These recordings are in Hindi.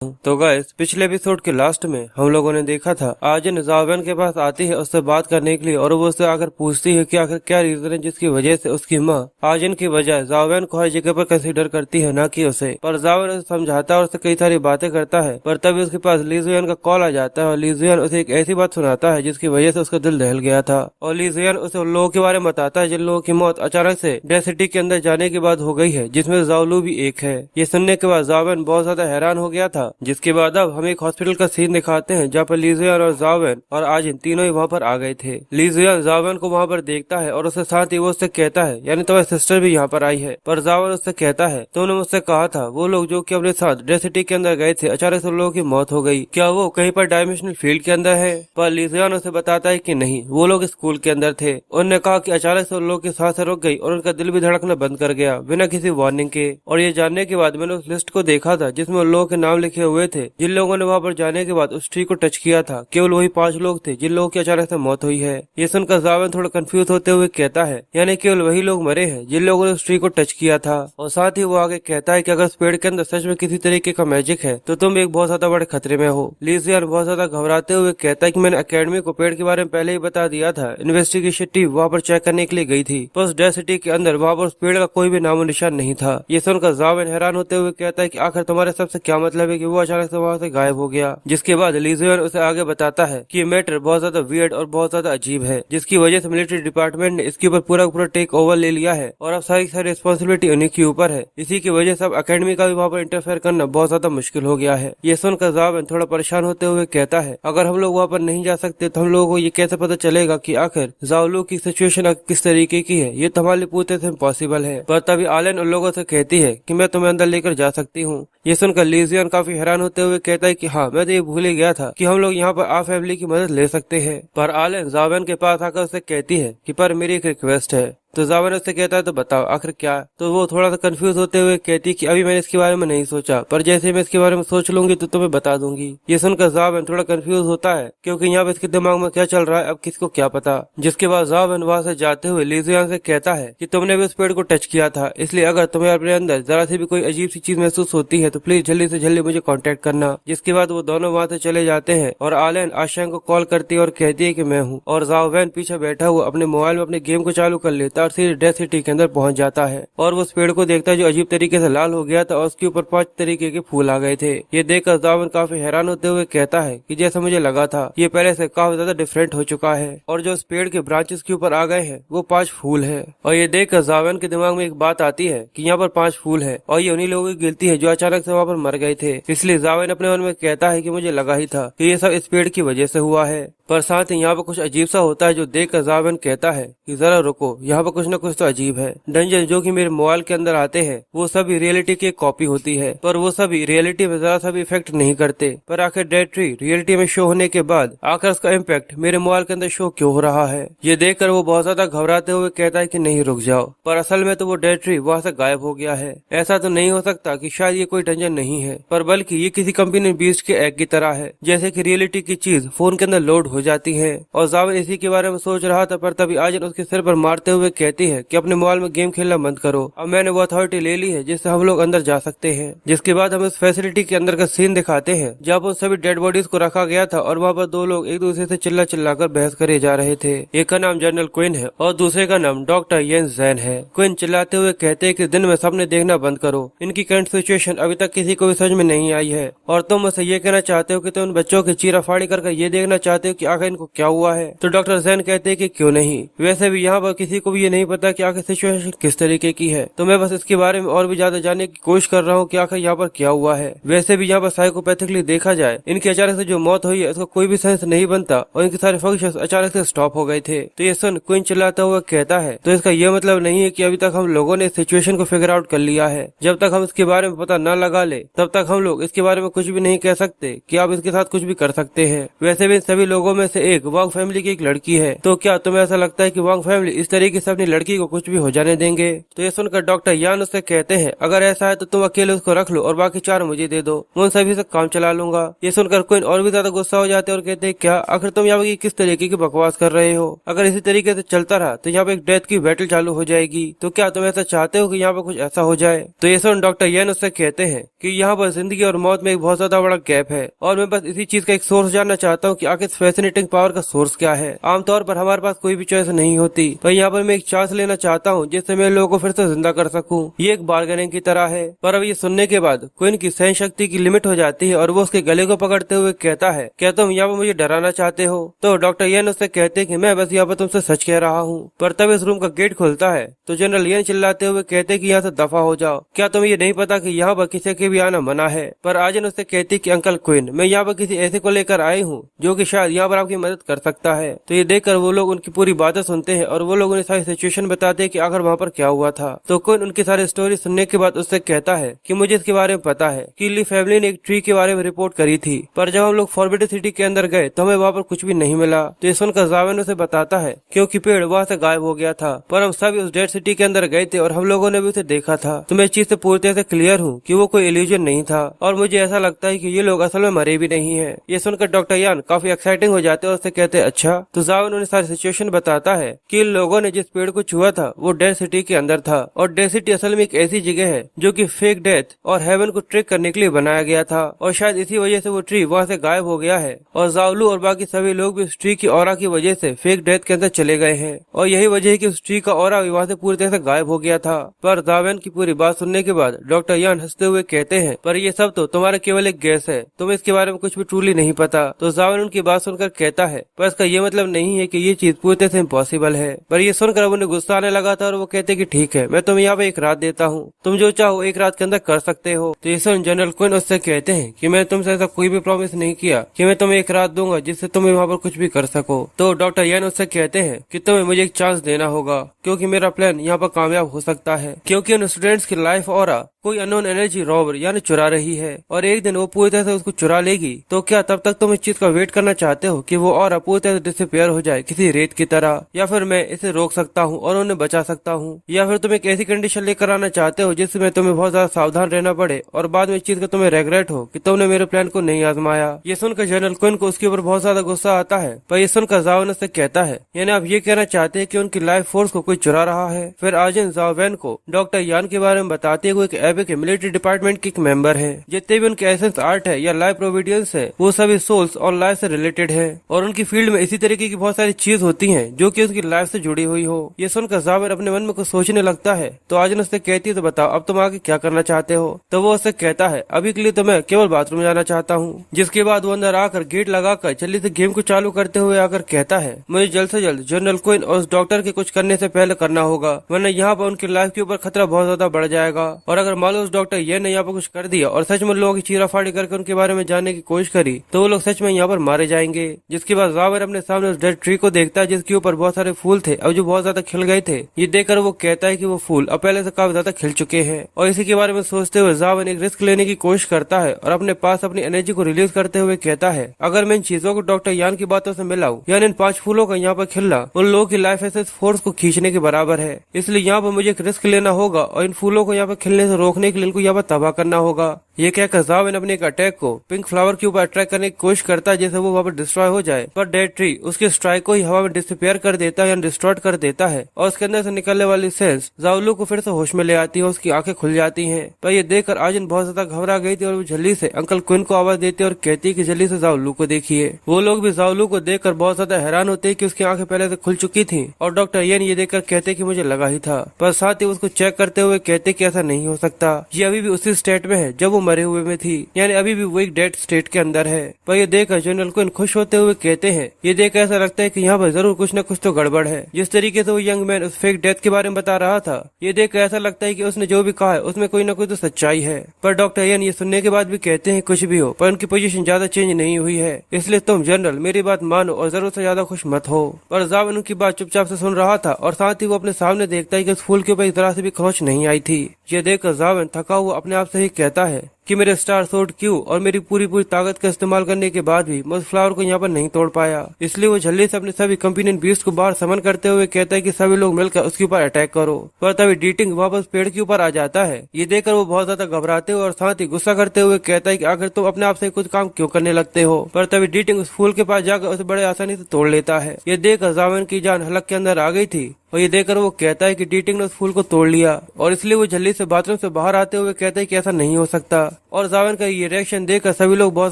तो गाइस, पिछले एपिसोड के लास्ट में हम लोगों ने देखा था आजिन जावेन के पास आती है उससे बात करने के लिए और वो उससे आकर पूछती है कि आखिर क्या रीजन है जिसकी वजह से उसकी माँ आजिन की बजाय जावेन को हर जगह पर कंसीडर करती है, ना कि उसे। पर जावेन उसे समझाता है और उससे कई सारी बातें करता है, पर तभी उसके पास लीजुआन का कॉल आ जाता है और लीजुआन उसे एक ऐसी बात सुनाता है जिसकी वजह से उसका दिल दहल गया था। और लीजुआन उसे उन लोगों के बारे में बताता है जिन लोगों की मौत अचानक से डेथ सिटी के अंदर जाने के बाद हो गई है, जिसमें जावलू भी एक है। ये सुनने के बाद जावेन बहुत ज्यादा हैरान हो गया था। जिसके बाद अब हम एक हॉस्पिटल का सीन दिखाते हैं जहाँ पर लीजुआन और जावेन और आजिन तीनों ही वहाँ पर आ गए थे। लीजुआन जावेन को वहाँ पर देखता है और उसके साथ ही वो उससे कहता है, यानी तुम्हारी सिस्टर भी यहाँ पर आई है। पर जावेन उससे कहता है, तुमने मुझसे कहा था वो लोग जो कि अपने साथ डेथ सिटी के अंदर गए थे अचानक से उन लोगों की मौत हो गई, क्या वो कहीं पर डायमेंशनल फील्ड के अंदर है? पर लीजुआन उसे बताता है कि नहीं, वो लोग स्कूल के अंदर थे। उन्होंने कहा कि अचानक से उन लोगों की सांसें रुक गई और उनका दिल भी धड़कना बंद कर गया बिना किसी वार्निंग के। और ये जानने के बाद मैंने उस लिस्ट को देखा था जिसमें उन लोगों के नाम लिखे हुए थे जिन लोगों ने वहाँ पर जाने के बाद उस ट्री को टच किया था। केवल वही 5 लोग थे जिन लोगों की अचानक से मौत हुई है। ये सुनकर जावेन थोड़ा कंफ्यूज होते हुए कहता है, यानी केवल वही लोग मरे हैं जिन लोगों ने उस ट्री को टच किया था। और साथ ही वो आगे कहता है कि अगर उस पेड़ के अंदर सच में किसी तरीके का मैजिक है तो तुम एक बहुत ज्यादा बड़े खतरे में हो। लीजियन बहुत ज्यादा घबराते हुए कहता है कि मैंने अकेडमी को पेड़ के बारे में पहले ही बता दिया था। इन्वेस्टिगेशन टीम वहाँ पर चेक करने के लिए गई थी, पर उस डेथ सिटी के अंदर वहाँ पर उस पेड़ का कोई भी नामो निशान नहीं था। ये सुनकर जावेन हैरान होते हुए कहता है कि आखिर तुम्हारे सबसे क्या मतलब है कि वो अचानक से वहाँ से गायब हो गया। जिसके बाद लीजुआन उसे आगे बताता है कि ये मैटर बहुत ज्यादा वियर्ड और बहुत ज्यादा अजीब है, जिसकी वजह से मिलिट्री डिपार्टमेंट ने इसके ऊपर पूरा टेक ओवर ले लिया है और अब सारी रिस्पॉन्सिबिलिटी उन्हीं के ऊपर है। इसी की वजह से अब अकेडमी का भी वहाँ पर इंटरफेयर करना बहुत ज्यादा मुश्किल हो गया है। ये सुनकर जावेन थोड़ा परेशान होते हुए कहता है, अगर हम लोग वहाँ पर नहीं जा सकते तो हम लोगों को ये कैसे पता चलेगा कि आखिर जावलू की सिचुएशन किस तरीके की है? ये तो हमारे लिए पूरी तरह से इम्पॉसिबल है। पर तभी आलन उन लोगों से कहती है कि मैं तुम्हें अंदर लेकर जा सकती हूँ। ये सुनकर लीजियन काफी हैरान होते हुए कहता है कि हाँ, मैं तो ये भूल ही गया था कि हम लोग यहाँ पर आ फैमिली की मदद ले सकते हैं। पर आलन जावेन के पास आकर उसे कहती है कि पर मेरी एक रिक्वेस्ट है। तो जावेन उससे कहता है, तो बताओ आखिर क्या? तो वो थोड़ा सा कंफ्यूज होते हुए कहती कि अभी मैंने इसके बारे में नहीं सोचा, पर जैसे मैं इसके बारे में सोच लूंगी तो तुम्हें बता दूंगी। ये सुनकर जावेन थोड़ा कंफ्यूज होता है क्योंकि यहाँ पे इसके दिमाग में क्या चल रहा है अब किसको क्या पता। जिसके बाद जावेन वहाँ से जाते हुए लीजियन से कहता है कि तुमने भी उस पेड़ को टच किया था, इसलिए अगर तुम्हें अपने अंदर जरा सी भी कोई अजीब सी चीज महसूस होती है तो प्लीज जल्दी से जल्दी मुझे कांटेक्ट करना। जिसके बाद वो दोनों वहाँ से चले जाते हैं और आलन आशंक को कॉल करती है और कहती है कि मैं हूँ। और जावेन पीछे बैठा हुआ अपने मोबाइल में अपने गेम को चालू कर लेता है और सीधे डेथ सिटी के अंदर पहुंच जाता है और वो उस पेड़ को देखता है जो अजीब तरीके से लाल हो गया था और उसके ऊपर 5 तरीके के फूल आ गए थे। ये देखकर जावेन काफी हैरान होते हुए कहता है कि जैसा मुझे लगा था ये पहले से काफी ज्यादा डिफरेंट हो चुका है और जो उस पेड़ के ब्रांचेस के ऊपर आ गए हैं वो 5 फूल है। और ये देखकर जावेन के दिमाग में एक बात आती है कि यहाँ पर 5 फूल है और ये उन्हीं लोगों की गिनती है जो अचानक से वहाँ पर मर गए थे। इसलिए जावेन अपने मन में कहता है कि मुझे लगा ही था कि ये सब इस पेड़ की वजह से हुआ है। पर साथ ही यहाँ पर कुछ अजीब सा होता है जो देखकर जावेन कहता है कि जरा रुको, यहाँ पर कुछ न कुछ तो अजीब है। डंजन जो कि मेरे मोबाइल के अंदर आते हैं वो सभी रियलिटी की कॉपी होती है, पर वो सभी रियलिटी में जरा सा भी इफेक्ट नहीं करते। पर आखिर डेथ ट्री रियलिटी में शो होने के बाद आखिर उसका इम्पैक्ट मेरे मोबाइल के अंदर शो क्यों हो रहा है? ये देखकर वो बहुत ज्यादा घबराते हुए कहता है कि नहीं रुक जाओ, पर असल में तो वो डेथ ट्री वहाँ से गायब हो गया है। ऐसा तो नहीं हो सकता कि शायद ये कोई डंजन नहीं है, पर बल्कि ये किसी कंपनी बीस्ट के एग की तरह है, जैसे की रियलिटी की चीज फोन के अंदर लोड हो जाती है। और जावेन इसी के बारे में सोच रहा था, पर तभी आजिन उसके सिर पर मारते हुए कहती है कि अपने मोबाइल में गेम खेलना बंद करो, अब मैंने वो अथॉरिटी ले ली है जिससे हम लोग अंदर जा सकते हैं। जिसके बाद हम इस फैसिलिटी के अंदर का सीन दिखाते हैं जहाँ पर सभी डेड बॉडीज को रखा गया था और वहाँ पर 2 लोग एक दूसरे से चिल्ला कर बहस करे जा रहे थे। एक का नाम जनरल क्विन है और दूसरे का नाम डॉक्टर येंस जैन है। क्विन चिल्लाते हुए कहते हैं कि दिन में सपने देखना बंद करो, इनकी करंट सिचुएशन अभी तक किसी को भी समझ में नहीं आई है और तुम मुझसे ये कहना चाहते हो कि तुम उन बच्चों की चीराफाड़ी करके ये देखना चाहते हो कि आखिर इनको क्या हुआ है। तो डॉक्टर जैन कहते हैं कि क्यों नहीं, वैसे भी यहाँ पर किसी को भी ये नहीं पता कि आखिर सिचुएशन किस तरीके की है, तो मैं बस इसके बारे में और भी ज्यादा जानने की कोशिश कर रहा हूँ कि आखिर यहाँ पर क्या हुआ है। वैसे भी यहाँ पर साइकोपैथिकली देखा जाए इनकी अचानक से जो मौत हुई है उसका कोई भी सेंस नहीं बनता और इनके सारे फंक्शंस अचानक से स्टॉप हो गए थे। तो ये सुन क्वीन चिल्लाता हुआ कहता है, तो इसका ये मतलब नहीं है कि अभी तक हम लोगों ने सिचुएशन को फिगर आउट कर लिया है। जब तक हम इसके बारे में पता न लगा ले तब तक हम लोग इसके बारे में कुछ भी नहीं कह सकते कि आप इसके साथ कुछ भी कर सकते हैं। वैसे भी इन सभी लोगों में से एक वांग फैमिली की एक लड़की है। तो क्या तुम्हें ऐसा लगता है कि वांग फैमिली इस तरीके से अपनी लड़की को कुछ भी हो जाने देंगे? तो ये सुनकर डॉक्टर यान उससे कहते हैं, अगर ऐसा है तो तुम अकेले उसको रख लो और बाकी 4 मुझे दे दो, मैं उन सभी से काम चला लूंगा। ये सुनकर क्वीन और भी ज्यादा गुस्सा हो जाते हैं और कहते हैं, क्या आखिर तुम यहाँ पे किस तरीके की बकवास कर रहे हो? अगर इसी तरीके से चलता रहा तो यहाँ पे एक डेथ की बैटल चालू हो जाएगी। तो क्या तुम ऐसा चाहते हो कि यहाँ पे कुछ ऐसा हो जाए? तो ये सुन डॉक्टर यान उससे कहते हैं कि यहाँ पर जिंदगी और मौत में एक बहुत ज्यादा बड़ा गैप है और मैं बस इसी चीज का एक सोर्स जानना चाहता हूँ कि आखिर फैसिनेटिंग पावर का सोर्स क्या है। आमतौर पर हमारे पास कोई भी चॉइस नहीं होती, पर यहाँ पर मैं एक चांस लेना चाहता हूँ जिससे मैं लोगों को फिर से जिंदा कर सकूँ। ये एक बार्गेनिंग की तरह है। पर अब ये सुनने के बाद क्वीन की सहन शक्ति की लिमिट हो जाती है और वो उसके गले को पकड़ते हुए कहता है, क्या तुम यहाँ पर मुझे डराना चाहते हो? तो डॉक्टर येन उससे कहते हैं कि मैं बस यहाँ पर तुमसे सच कह रहा हूँ। पर तब इस रूम का गेट खुलता है तो जनरल येन चिल्लाते हुए कहते हैं कि यहाँ से दफा हो जाओ, क्या तुम्हें ये नहीं पता कि यहाँ पर किसी के भी आना मना है? पर आजन उससे कहती कि अंकल क्वीन, मैं यहाँ पर किसी ऐसे को लेकर आई हूँ जो कि शायद यहाँ पर आपकी मदद कर सकता है। तो ये देखकर वो लोग उनकी पूरी बातें सुनते हैं और वो लोग उन्हें सारी सिचुएशन बताते हैं कि आखिर वहाँ पर क्या हुआ था। तो क्वीन उनकी सारी स्टोरी सुनने के बाद उससे कहता है कि मुझे इसके बारे में पता है कि ली फैमिली ने एक ट्री के बारे में रिपोर्ट करी थी, पर जब हम लोग फॉरबिडन सिटी के अंदर गए तो हमें वहाँ पर कुछ भी नहीं मिला। तो ये सुनकर जावेन उसे बताता है क्योंकि पेड़ वहाँ से गायब हो गया था, पर हम सभी उस डेड सिटी के अंदर गए थे और हम लोगों ने भी उसे देखा था। तो मैं इस चीज से पूरी तरह से क्लियर हूँ कि वो कोई इल्यूजन नहीं था और मुझे ऐसा लगता है कि ये लोग असल में मरे भी नहीं है। ये सुनकर डॉक्टर यान काफी एक्साइटिंग हो जाते हैं और उससे कहते हैं, अच्छा। तो जावेन उन्हें सारी सिचुएशन बताता है कि इन लोगों ने जिस पेड़ को छुआ था वो डेड सिटी के अंदर था और डेड सिटी असल में एक ऐसी जगह है जो कि फेक डेथ और हेवन को ट्रिक करने के लिए बनाया गया था और शायद इसी वजह से वो ट्री वहाँ से गायब हो गया है और जावलू और बाकी सभी लोग भी उस ट्री की ऑरा की वजह से फेक डेथ के अंदर चले गए हैं और यही वजह है कि उस ट्री का ऑरा वहाँ से पूरी तरह से गायब हो गया था। पर जावेन की पूरी बात सुनने के बाद डॉक्टर यान हंसते हुए कहते हैं, पर ये सब तो तुम्हारा केवल एक गैस है, तुम्हें इसके बारे में कुछ भी ट्रूली नहीं पता। तो जावेन उनकी बात सुनकर कहता है, पर इसका ये मतलब नहीं है कि ये चीज पूरी तरह से इम्पॉसिबल है। पर ये सुनकर अब उन्हें गुस्सा आने लगा था और वो कहते कि ठीक है, मैं तुम्हें यहाँ पे एक रात देता हूँ, तुम जो चाहो एक रात के अंदर कर सकते हो। तो ये सुन जनरल क्वीन उससे कहते हैं कि मैंने तुमसे ऐसा कोई भी प्रॉमिस नहीं किया कि मैं तुम्हें एक रात दूंगा जिससे तुम्हें वहाँ पर कुछ भी कर सको। तो डॉक्टर यान उससे कहते हैं कि तुम्हें मुझे एक चांस देना होगा क्योंकि मेरा प्लान यहाँ पर कामयाब हो सकता है, क्योंकि उन स्टूडेंट्स की लाइफ और कोई अननोन एनर्जी रॉबर यानी चुरा रही है और एक दिन वो पूरी तरह से उसको चुरा लेगी। तो क्या तब तक तुम इस चीज का वेट करना चाहते हो कि वो और पूरी तरह से डिसअपीयर हो जाए किसी रेत की तरह, या फिर मैं इसे रोक सकता हूँ और उन्हें बचा सकता हूँ, या फिर तुम एक ऐसी कंडीशन लेकर आना चाहते हो जिसमें तुम्हें बहुत ज्यादा सावधान रहना पड़े और बाद में इस चीज का तुम्हें रेग्रेट हो कि तुमने मेरे प्लान को नहीं आजमाया। ये सुनकर जनरल क्वीन को उसके ऊपर बहुत ज्यादा गुस्सा आता है, पर ये सुनकर जावेन से कहता है, यानी आप ये कहना चाहते हैं कि उनकी लाइफ फोर्स को कोई चुरा रहा है। फिर आजन जावेन को डॉक्टर यान के बारे में बताते हुए एबे के मिलिट्री डिपार्टमेंट के एक मेंबर है। जितने भी उनके एसेंस आर्ट है या लाइफ प्रोविडेंस है वो सभी सोल्स और लाइफ से रिलेटेड है और उनकी फील्ड में इसी तरीके की बहुत सारी चीज होती हैं जो कि उसकी लाइफ से जुड़ी हुई हो। ये सुनकर जावेन अपने मन में कुछ सोचने लगता है। तो आजन उससे कहती है, तो बताओ अब तुम आगे क्या करना चाहते हो? तो वो उससे कहता है, अभी के लिए तो मैं केवल बाथरूम जाना चाहता हूँ। जिसके बाद वो अंदर आकर गेट लगाकर जल्दी से गेम को चालू करते हुए आकर कहता है, मुझे जल्द से जल्द जनरल क्वीन और उस डॉक्टर के कुछ करने से पहले करना होगा, वरना यहाँ पर उनकी लाइफ के ऊपर खतरा बहुत ज्यादा बढ़ जाएगा। और अगर मान लो उस डॉक्टर ये ने यहाँ पर कुछ कर दिया और सच में लोगों की चीराफाड़ी करके उनके बारे में जानने की कोशिश करी तो वो लोग सच में यहाँ पर मारे जाएंगे। जिसके बाद जावेन अपने सामने उस डेड ट्री को देखता है जिसके ऊपर बहुत सारे फूल थे और जो बहुत ज्यादा खिल गए थे। ये देखकर वो कहता है कि वो फूल अब पहले से काफी ज्यादा खिल चुके हैं और इसी के बारे में सोचते हुए जावेन एक रिस्क लेने की कोशिश करता है और अपने पास अपनी एनर्जी को रिलीज करते हुए कहता है, अगर मैं इन चीजों को डॉक्टर यान की बातों से मिलाऊं, यानी इन 5 फूलों का यहाँ पर खिलना उन लोगों की लाइफ एसेंस फोर्स को खींचने के बराबर है, इसलिए यहाँ पर मुझे एक रिस्क लेना होगा और इन फूलों को यहाँ पर खिलने से रोकने के लिए इनको यहाँ पर तबाह करना होगा। ये कहकर जावेन अपने एक अटैक को पिंक फ्लावर के ऊपर अट्रैक्ट करने की कोशिश करता है जैसे वो वहाँ पर डिस्ट्रॉय हो जाए, पर डेड ट्री उसके स्ट्राइक को ही हवा में डिसअपीयर कर देता है या डिस्ट्रॉय कर देता है और उसके अंदर से निकलने वाली सेल्स जावलू को फिर से होश में ले आती है, उसकी आंखें खुल जाती हैं। पर ये देखकर आजन बहुत ज्यादा घबरा गई थी और वो जल्दी से अंकल क्वीन को आवाज देती है और कहती है कि जल्दी से जावलू को देखिए। वो लोग भी जावलू को देखकर बहुत ज्यादा हैरान होते हैं कि उसकी आंखें पहले से खुल चुकी थी और डॉक्टर येन ये देखकर कहते कि मुझे लगा ही था, पर साथ ही उसको चेक करते हुए कहते कि ऐसा नहीं हो सकता, ये अभी भी उसी स्टेट में है जब वो मरे हुए में थी, यानी अभी भी वो एक डेड स्टेट के अंदर है। पर ये देखकर जनरल क्वीन खुश होते हुए कहते हैं, ये देखकर ऐसा लगता है कि यहाँ पर जरूर कुछ न कुछ तो गड़बड़ है। जिस तरीके से वो यंग मैन उस फेक डेथ के बारे में बता रहा था, ये देखकर ऐसा लगता है कि उसने जो भी कहा है उसमें कोई न कोई तो सच्चाई है। पर डॉक्टर येन ये सुनने के बाद भी कहते हैं कुछ भी हो पर उनकी पोजीशन ज्यादा चेंज नहीं हुई है, इसलिए तुम जनरल मेरी बात मानो और जरूरत से ज्यादा खुश मत हो। पर जावेन उनकी बात चुपचाप से सुन रहा था और साथ ही वो अपने सामने देखता है कि उस फूल के ऊपर एक तरह से भी खरोच नहीं आई थी। ये देखकर जावेन थका हुआ अपने आप से ही कहता है कि मेरे स्टार शॉट क्यों और मेरी पूरी ताकत का इस्तेमाल करने के बाद भी मैं उस फ्लावर को यहाँ पर नहीं तोड़ पाया। इसलिए वो जल्दी से अपने सभी कंपेनियन बीस्ट को बाहर समन करते हुए कहता है कि सभी लोग मिलकर उसके ऊपर अटैक करो। पर तभी डीटिंग वापस पेड़ के ऊपर आ जाता है। ये देखकर वो बहुत ज्यादा घबराते हुए और साथ ही गुस्सा करते हुए कहता है कि आखिर तुम अपने आप से कुछ काम क्यों करने लगते हो। पर तभी डीटिंग उस फूल के पास जाकर उसे बड़े आसानी से तोड़ लेता है। ये देखकर जावेन की जान हलक के अंदर आ गई थी और ये देखकर वो कहता है कि डीटिंग ने उस फूल को तोड़ लिया और इसलिए वो जल्दी से बाथरूम से बाहर आते हुए कहते हैं कि ऐसा नहीं हो सकता। और जावेन का ये रिएक्शन देखकर सभी लोग बहुत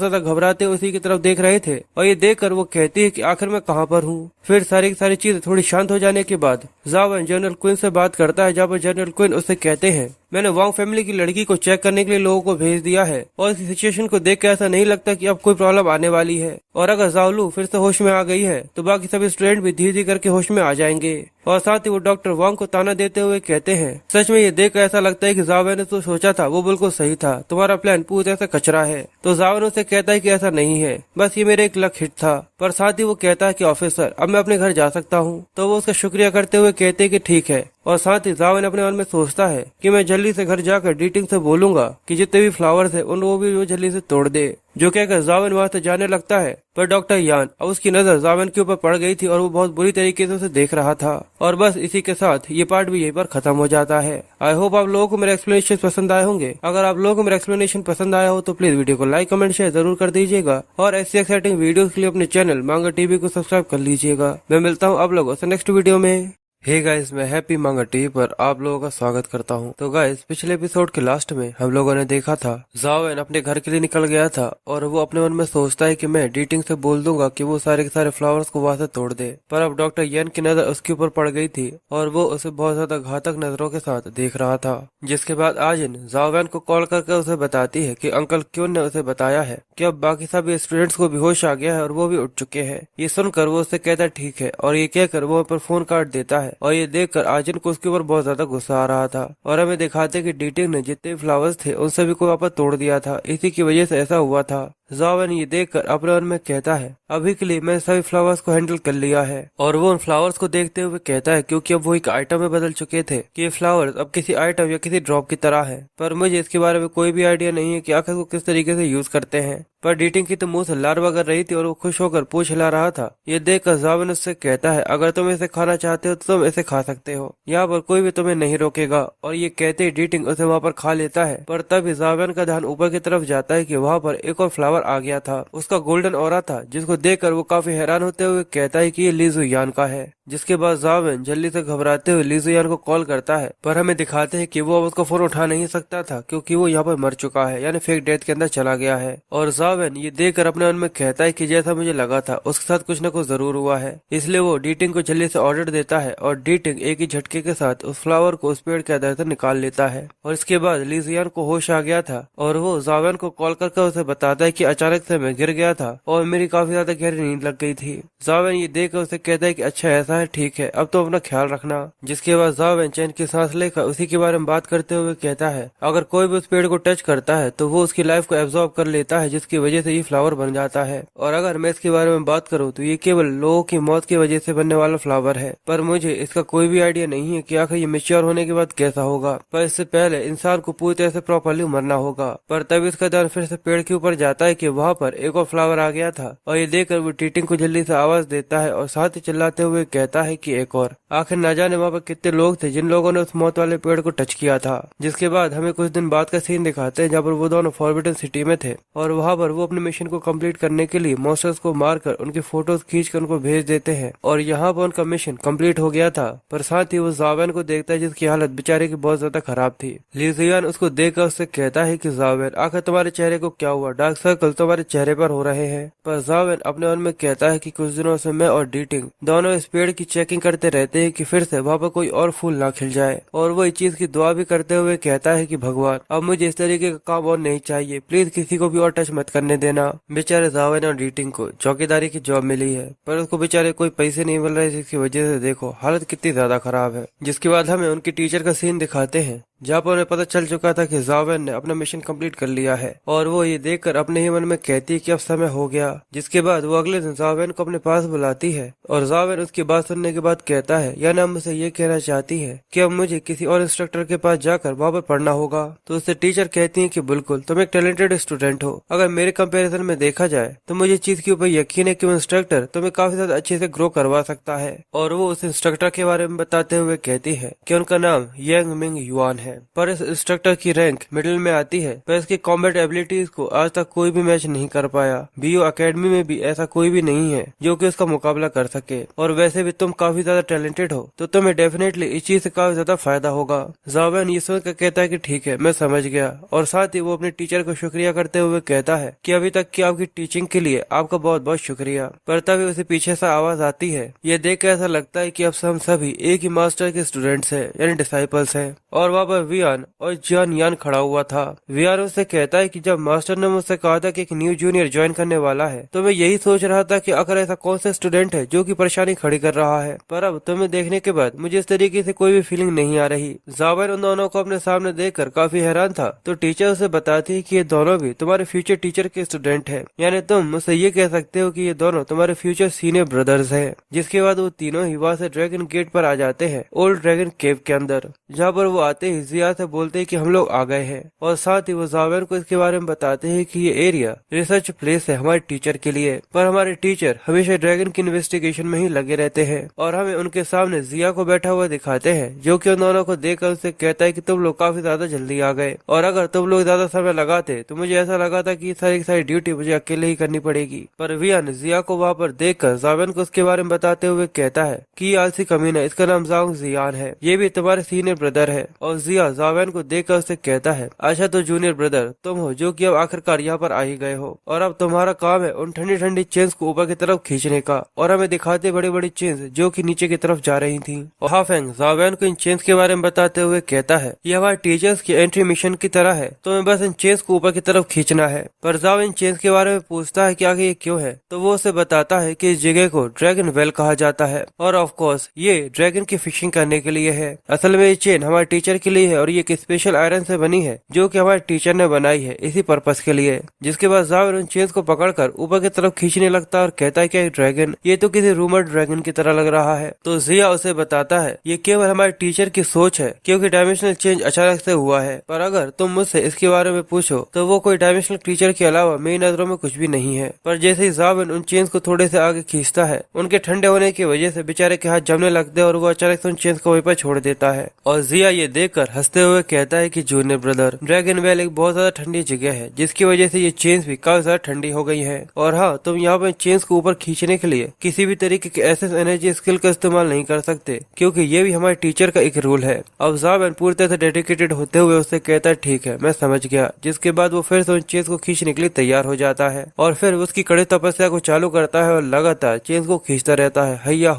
ज्यादा घबराते हुए उसी की तरफ देख रहे थे और ये देखकर वो कहती है कि आखिर मैं कहाँ पर हूँ। फिर सारी की सारी चीजें थोड़ी शांत हो जाने के बाद जावेन जनरल क्वीन से बात करता है, जहाँ पर जनरल क्वीन उससे कहते हैं मैंने वांग फैमिली की लड़की को चेक करने के लिए लोगों को भेज दिया है और इस सिचुएशन को देख के ऐसा नहीं लगता कि अब कोई प्रॉब्लम आने वाली है। और अगर जाओलू फिर से होश में आ गई है तो बाकी सभी स्टूडेंट भी धीरे धीरे करके होश में आ जाएंगे। और साथ ही वो डॉक्टर वांग को ताना देते हुए कहते हैं सच में ये देखकर ऐसा लगता है कि जावेन ने तो सोचा था वो बिल्कुल सही था, तुम्हारा प्लान पूरा ऐसा कचरा है। तो जावेन उसे कहता है कि ऐसा नहीं है, बस ये मेरे एक लक हिट था। पर साथ ही वो कहता है कि ऑफिसर अब मैं अपने घर जा सकता हूँ। तो वो उसका शुक्रिया करते हुए कहते हैं कि ठीक है। और साथ ही जावेन अपने मन में सोचता है कि मैं जल्दी से घर जाकर डीटिंग से बोलूंगा कि जितने भी फ्लावर्स है उन वो भी वो जल्दी से तोड़ दे। जो कहकर जावेन वहां से जाने लगता है। पर डॉक्टर यान अब उसकी नजर जावेन के ऊपर पड़ गई थी और वो बहुत बुरी तरीके से उसे देख रहा था। और बस इसी के साथ ये पार्ट भी यहीं पर खत्म हो जाता है। आई होप आप लोगों को मेरे एक्सप्लेनेशन पसंद आए होंगे। अगर आप लोगों को मेरा एक्सप्लेनेशन पसंद आया हो तो प्लीज वीडियो को लाइक कमेंट शेयर जरूर कर दीजिएगा और ऐसी एक्साइटिंग वीडियो के लिए अपने चैनल मांगा टीवी को सब्सक्राइब कर लीजिएगा। मैं मिलता हूँ आप लोगों से नेक्स्ट वीडियो में। हे गाइस, मैं हैप्पी मांगा टीवी पर आप लोगों का स्वागत करता हूं। तो गाइस, पिछले एपिसोड के लास्ट में हम लोगों ने देखा था जावेन अपने घर के लिए निकल गया था और वो अपने मन में सोचता है कि मैं डीटिंग से बोल दूंगा कि वो सारे के सारे फ्लावर्स को वहां से तोड़ दे। पर अब डॉक्टर यन की नजर उसके ऊपर पड़ गई थी और वो उसे बहुत ज्यादा घातक नजरों के साथ देख रहा था। जिसके बाद आजिन जावेन को कॉल करके उसे बताती है कि अंकल क्यों ने उसे बताया है कि अब बाकी सभी स्टूडेंट्स को भी होश आ गया है और वो भी उठ चुके हैं। ये सुनकर वो उससे कहता ठीक है और ये कहकर वो पर फोन काट देता है। और ये देखकर आजिन को उसके ऊपर बहुत ज्यादा गुस्सा आ रहा था और हमें दिखाते कि डीटिंग ने जितने फ्लावर्स थे उन सभी को वापस तोड़ दिया था। इसी की वजह से ऐसा हुआ था। जावेन ये देखकर अपने मन में कहता है अभी के लिए मैंने सभी फ्लावर्स को हैंडल कर लिया है। और वो उन फ्लावर्स को देखते हुए कहता है क्योंकि अब वो एक आइटम में बदल चुके थे कि ये फ्लावर्स अब किसी आइटम या किसी ड्रॉप की तरह है। पर मुझे इसके बारे में कोई भी आइडिया नहीं है कि आखिर वो किस तरीके से यूज करते हैं। पर डीटिंग की तो मुंह से लार बगर रही थी और वो खुश होकर पूछ हिला रहा था। ये देखकर जावेन उससे कहता है अगर तुम इसे खाना चाहते हो तो तुम इसे खा सकते हो, यहाँ पर कोई भी तुम्हें नहीं रोकेगा। और ये कहते ही डीटिंग उसे वहाँ पर खा लेता है। पर तभी जावेन का ध्यान ऊपर की तरफ जाता है कि वहाँ पर एक और फ्लावर आ गया था। उसका गोल्डन ऑरा था जिसको देखकर वो काफी हैरान होते हुए कहता है कि ये ली जुयान का है। जिसके बाद जावेन जल्दी से घबराते हुए ली जुयान को कॉल करता है। पर हमें दिखाते हैं कि वो अब उसका फोन उठा नहीं सकता था क्योंकि वो यहाँ पर मर चुका है, यानी फेक डेथ के अंदर चला गया है। और जावेन ये देखकर अपने मन में कहता है कि जैसा मुझे लगा था उसके साथ कुछ न कुछ जरूर हुआ है। इसलिए वो डीटिंग को जल्दी से ऑर्डर देता है और डीटिंग एक ही झटके के साथ उस फ्लावर को उस पेड़ के अंदर से निकाल लेता है। और इसके बाद ली जुयान को होश आ गया था और वो जावेन को कॉल करके उसे बताता है कि अचानक से मैं गिर गया था और मेरी काफी ज्यादा गहरी नींद लग गई थी। जावेन ये देखकर उसे कहता है कि अच्छा ऐसा है, ठीक है, अब तो अपना ख्याल रखना। जिसके बाद जावेन चैन की सांस लेकर उसी के बारे में बात करते हुए कहता है अगर कोई भी उस पेड़ को टच करता है तो वो उसकी लाइफ को एब्जॉर्ब कर लेता है, जिसकी वजह से ये फ्लावर बन जाता है। और अगर मैं इसके बारे में बात करूँ तो ये केवल लोगों की मौत की वजह से बनने वाला फ्लावर है। पर मुझे इसका कोई भी आइडिया नहीं है कि आखिर ये मेच्योर होने के बाद कैसा होगा। पर इससे पहले इंसान को पूरी तरह से प्रॉपरली मरना होगा। पर तब इसका ध्यान फिर से पेड़ के ऊपर जाता है कि वहाँ पर एक और फ्लावर आ गया था। और ये देखकर वो डीटिंग को जल्दी से आवाज देता है और साथ ही चिल्लाते हुए कहता है कि एक और। आखिर न जाने वहाँ पर कितने लोग थे जिन लोगों ने उस मौत वाले पेड़ को टच किया था। जिसके बाद हमें कुछ दिन बाद का सीन दिखाते हैं जहाँ पर वो दोनों फॉरबिडन सिटी में थे और वहाँ पर वो अपने मिशन को कंप्लीट करने के लिए मॉन्स्टर्स को मारकर उनकी फोटोज खींचकर उनको भेज देते हैं। और यहाँ पर उनका मिशन कंप्लीट हो गया था। पर साथ ही वो जावेन को देखता है जिसकी हालत बेचारे की बहुत ज्यादा खराब थी। ली जुयान उसको देखकर उससे कहता है कि जावेन आखिर तुम्हारे चेहरे को क्या हुआ, डार्क सर्कल तुम्हारे चेहरे पर हो रहे हैं। पर जावेन अपने मन में कहता है कि कुछ दिनों से मैं और डीटिंग दोनों इस पेड़ की चेकिंग करते रहते हैं कि फिर से वहाँ पर कोई और फूल ना खिल जाए। और वो इस चीज की दुआ भी करते हुए कहता है कि भगवान अब मुझे इस तरीके का काम और नहीं चाहिए, प्लीज किसी को भी और टच मत करने देना। बेचारे जावेन और डीटिंग को चौकीदारी की जॉब मिली है पर उसको बेचारे कोई पैसे नहीं मिल रहे, जिसकी वजह से देखो हालत कितनी ज्यादा खराब है। जिसके बाद हमें उनकी टीचर का सीन दिखाते हैं जहाँ पर उन्हें पता चल चुका था कि जावेन ने अपना मिशन कंप्लीट कर लिया है और वो ये देखकर अपने ही मन में कहती है कि अब समय हो गया। जिसके बाद वो अगले दिन जावेन को अपने पास बुलाती है और जावेन उसकी बात सुनने के बाद कहता है या ना मुझसे ये कहना चाहती है कि अब मुझे किसी और इंस्ट्रक्टर के पास जाकर वहाँ पर पढ़ना होगा। तो उससे टीचर कहती है कि बिल्कुल तुम एक टैलेंटेड स्टूडेंट हो। अगर मेरे कंपैरिजन में देखा जाए तो मुझे चीज के ऊपर यकीन है कि वो इंस्ट्रक्टर तुम्हें काफी ज्यादा अच्छे से ग्रो करवा सकता है। और वो उस इंस्ट्रक्टर के बारे में बताते हुए कहती है कि उनका नाम यांग मिंग युआन है, पर इस इंस्ट्रक्टर की रैंक मिडिल में आती है, पर इसकी कॉम्बैट एबिलिटीज को आज तक कोई भी मैच नहीं कर पाया। बीओ अकेडमी में भी ऐसा कोई भी नहीं है जो कि उसका मुकाबला कर सके। और वैसे भी तुम काफी ज्यादा टैलेंटेड हो तो तुम्हें डेफिनेटली इस चीज से काफी ज्यादा फायदा होगा। जावेन ये सोच कर कहता है कि ठीक है, मैं समझ गया। और साथ ही वो अपने टीचर को शुक्रिया करते हुए कहता है कि अभी तक की आपकी टीचिंग के लिए आपका बहुत बहुत शुक्रिया। पर तभी उसे पीछे से आवाज आती है। ये देख कर ऐसा लगता है कि अब हम सभी एक ही मास्टर के स्टूडेंट्स हैं, यानी डिसाइपल्स हैं। और वहाँ पर वियान और जियान यान खड़ा हुआ था। वियान उससे कहता है कि जब मास्टर ने मुझसे कहा था कि एक न्यू जूनियर ज्वाइन करने वाला है तो मैं यही सोच रहा था कि अगर ऐसा कौन सा स्टूडेंट है जो कि परेशानी खड़ी कर रहा है, पर अब तुम्हें देखने के बाद मुझे इस तरीके से कोई भी फीलिंग नहीं आ रही। जावेन उन दोनों को अपने सामने देखकर काफी हैरान था। तो टीचर उसे बताती है कि ये दोनों भी तुम्हारे फ्यूचर टीचर के स्टूडेंट है, यानी तुम मुझसे ये कह सकते हो कि ये दोनों तुम्हारे फ्यूचर सीनियर ब्रदर्स है। जिसके बाद वो तीनों ही वहाँ से ड्रैगन गेट पर आ जाते हैं, ओल्ड ड्रैगन केव के अंदर। जहाँ पर वो आते ही जिया से बोलते हैं कि हम लोग आ गए हैं। और साथ ही वो जावेन को इसके बारे में बताते हैं कि ये एरिया रिसर्च प्लेस है हमारे टीचर के लिए, पर हमारे टीचर हमेशा ड्रैगन की इन्वेस्टिगेशन में ही लगे रहते हैं। और हमें उनके सामने जिया को बैठा हुआ दिखाते हैं, जो कि उन दोनों को देखकर उससे कहता है कि तुम लोग काफी ज्यादा जल्दी आ गए, और अगर तुम लोग ज्यादा समय लगाते तो मुझे ऐसा लगा था कि सारी सारी ड्यूटी मुझे अकेले ही करनी पड़ेगी। पर वियान जिया को वहाँ पर देखकर जावेन को उसके बारे में बताते हुए कहता है कि ये आलसी कमीना, इसका नाम जांग जियान है, ये भी तुम्हारे सीनियर ब्रदर है। और जिया जावेन को देखकर उससे कहता है अच्छा तो जूनियर ब्रदर तुम हो जो कि अब आखिरकार यहाँ पर आ ही गए हो, और अब तुम्हारा काम है उन ठंडी ठंडी चेन्स को ऊपर की तरफ खींचने का। और हमें दिखाते बड़ी बड़ी चेन्स जो कि नीचे की तरफ जा रही थी। और हाफेंग जावेन को इन चेन्स के बारे में बताते हुए कहता है ये हमारे टीचर्स की एंट्री मिशन की तरह है, तुम्हें बस इन चेन्स को ऊपर की तरफ खींचना है। पर जावेन इन चेन्स के बारे में पूछता है कि आगे ये क्यों है, तो वो उसे बताता है कि इस जगह को ड्रैगन वेल कहा जाता है, और ऑफ कोर्स ये ड्रैगन की फिशिंग करने के लिए है। असल में ये चेन हमारे टीचर के लिए है और ये एक स्पेशल आयरन से बनी है जो कि हमारे टीचर ने बनाई है इसी पर्पस के लिए। जिसके बाद जावेन उन चेन्स को पकड़कर ऊपर की तरफ खींचने लगता है और कहता है कि ड्रैगन ये तो किसी रूमर ड्रैगन की तरह लग रहा है। तो जिया उसे बताता है ये केवल हमारे टीचर की सोच है, क्योंकि डायमेंशनल चेंज अचानक से हुआ है, पर अगर तुम मुझसे इसके बारे में पूछो तो वो कोई डायमेंशनल क्रीचर के अलावा मेरी नजरों में कुछ भी नहीं है। पर जैसे ही जावेन उन चेन्स को थोड़े से आगे खींचता है, उनके ठंडे होने की वजह से बेचारे के हाथ जमने लगते हैं और वो अचानक से उन चेन्स को वहीं पर छोड़ देता है। और जिया ये देखकर हंसते हुए कहता है कि जूनियर ब्रदर ड्रैगन वेल एक बहुत ज्यादा ठंडी जगह है, जिसकी वजह से ये चेन्स भी काफी ज्यादा ठंडी हो गई है। और हाँ, तुम यहाँ पर चेन्स को ऊपर खींचने के लिए किसी भी तरीके के एसेंस एनर्जी स्किल का इस्तेमाल नहीं कर सकते, क्योंकि ये भी हमारे टीचर का एक रूल है। अब जावेन पूरी तरह से डेडिकेटेड होते हुए उससे कहता है ठीक है मैं समझ गया। जिसके बाद वो फिर से उन चेन्स को खींचने के लिए तैयार हो जाता है और फिर उसकी कड़ी तपस्या को चालू करता है और लगातार चेन्स को खींचता रहता है, हैया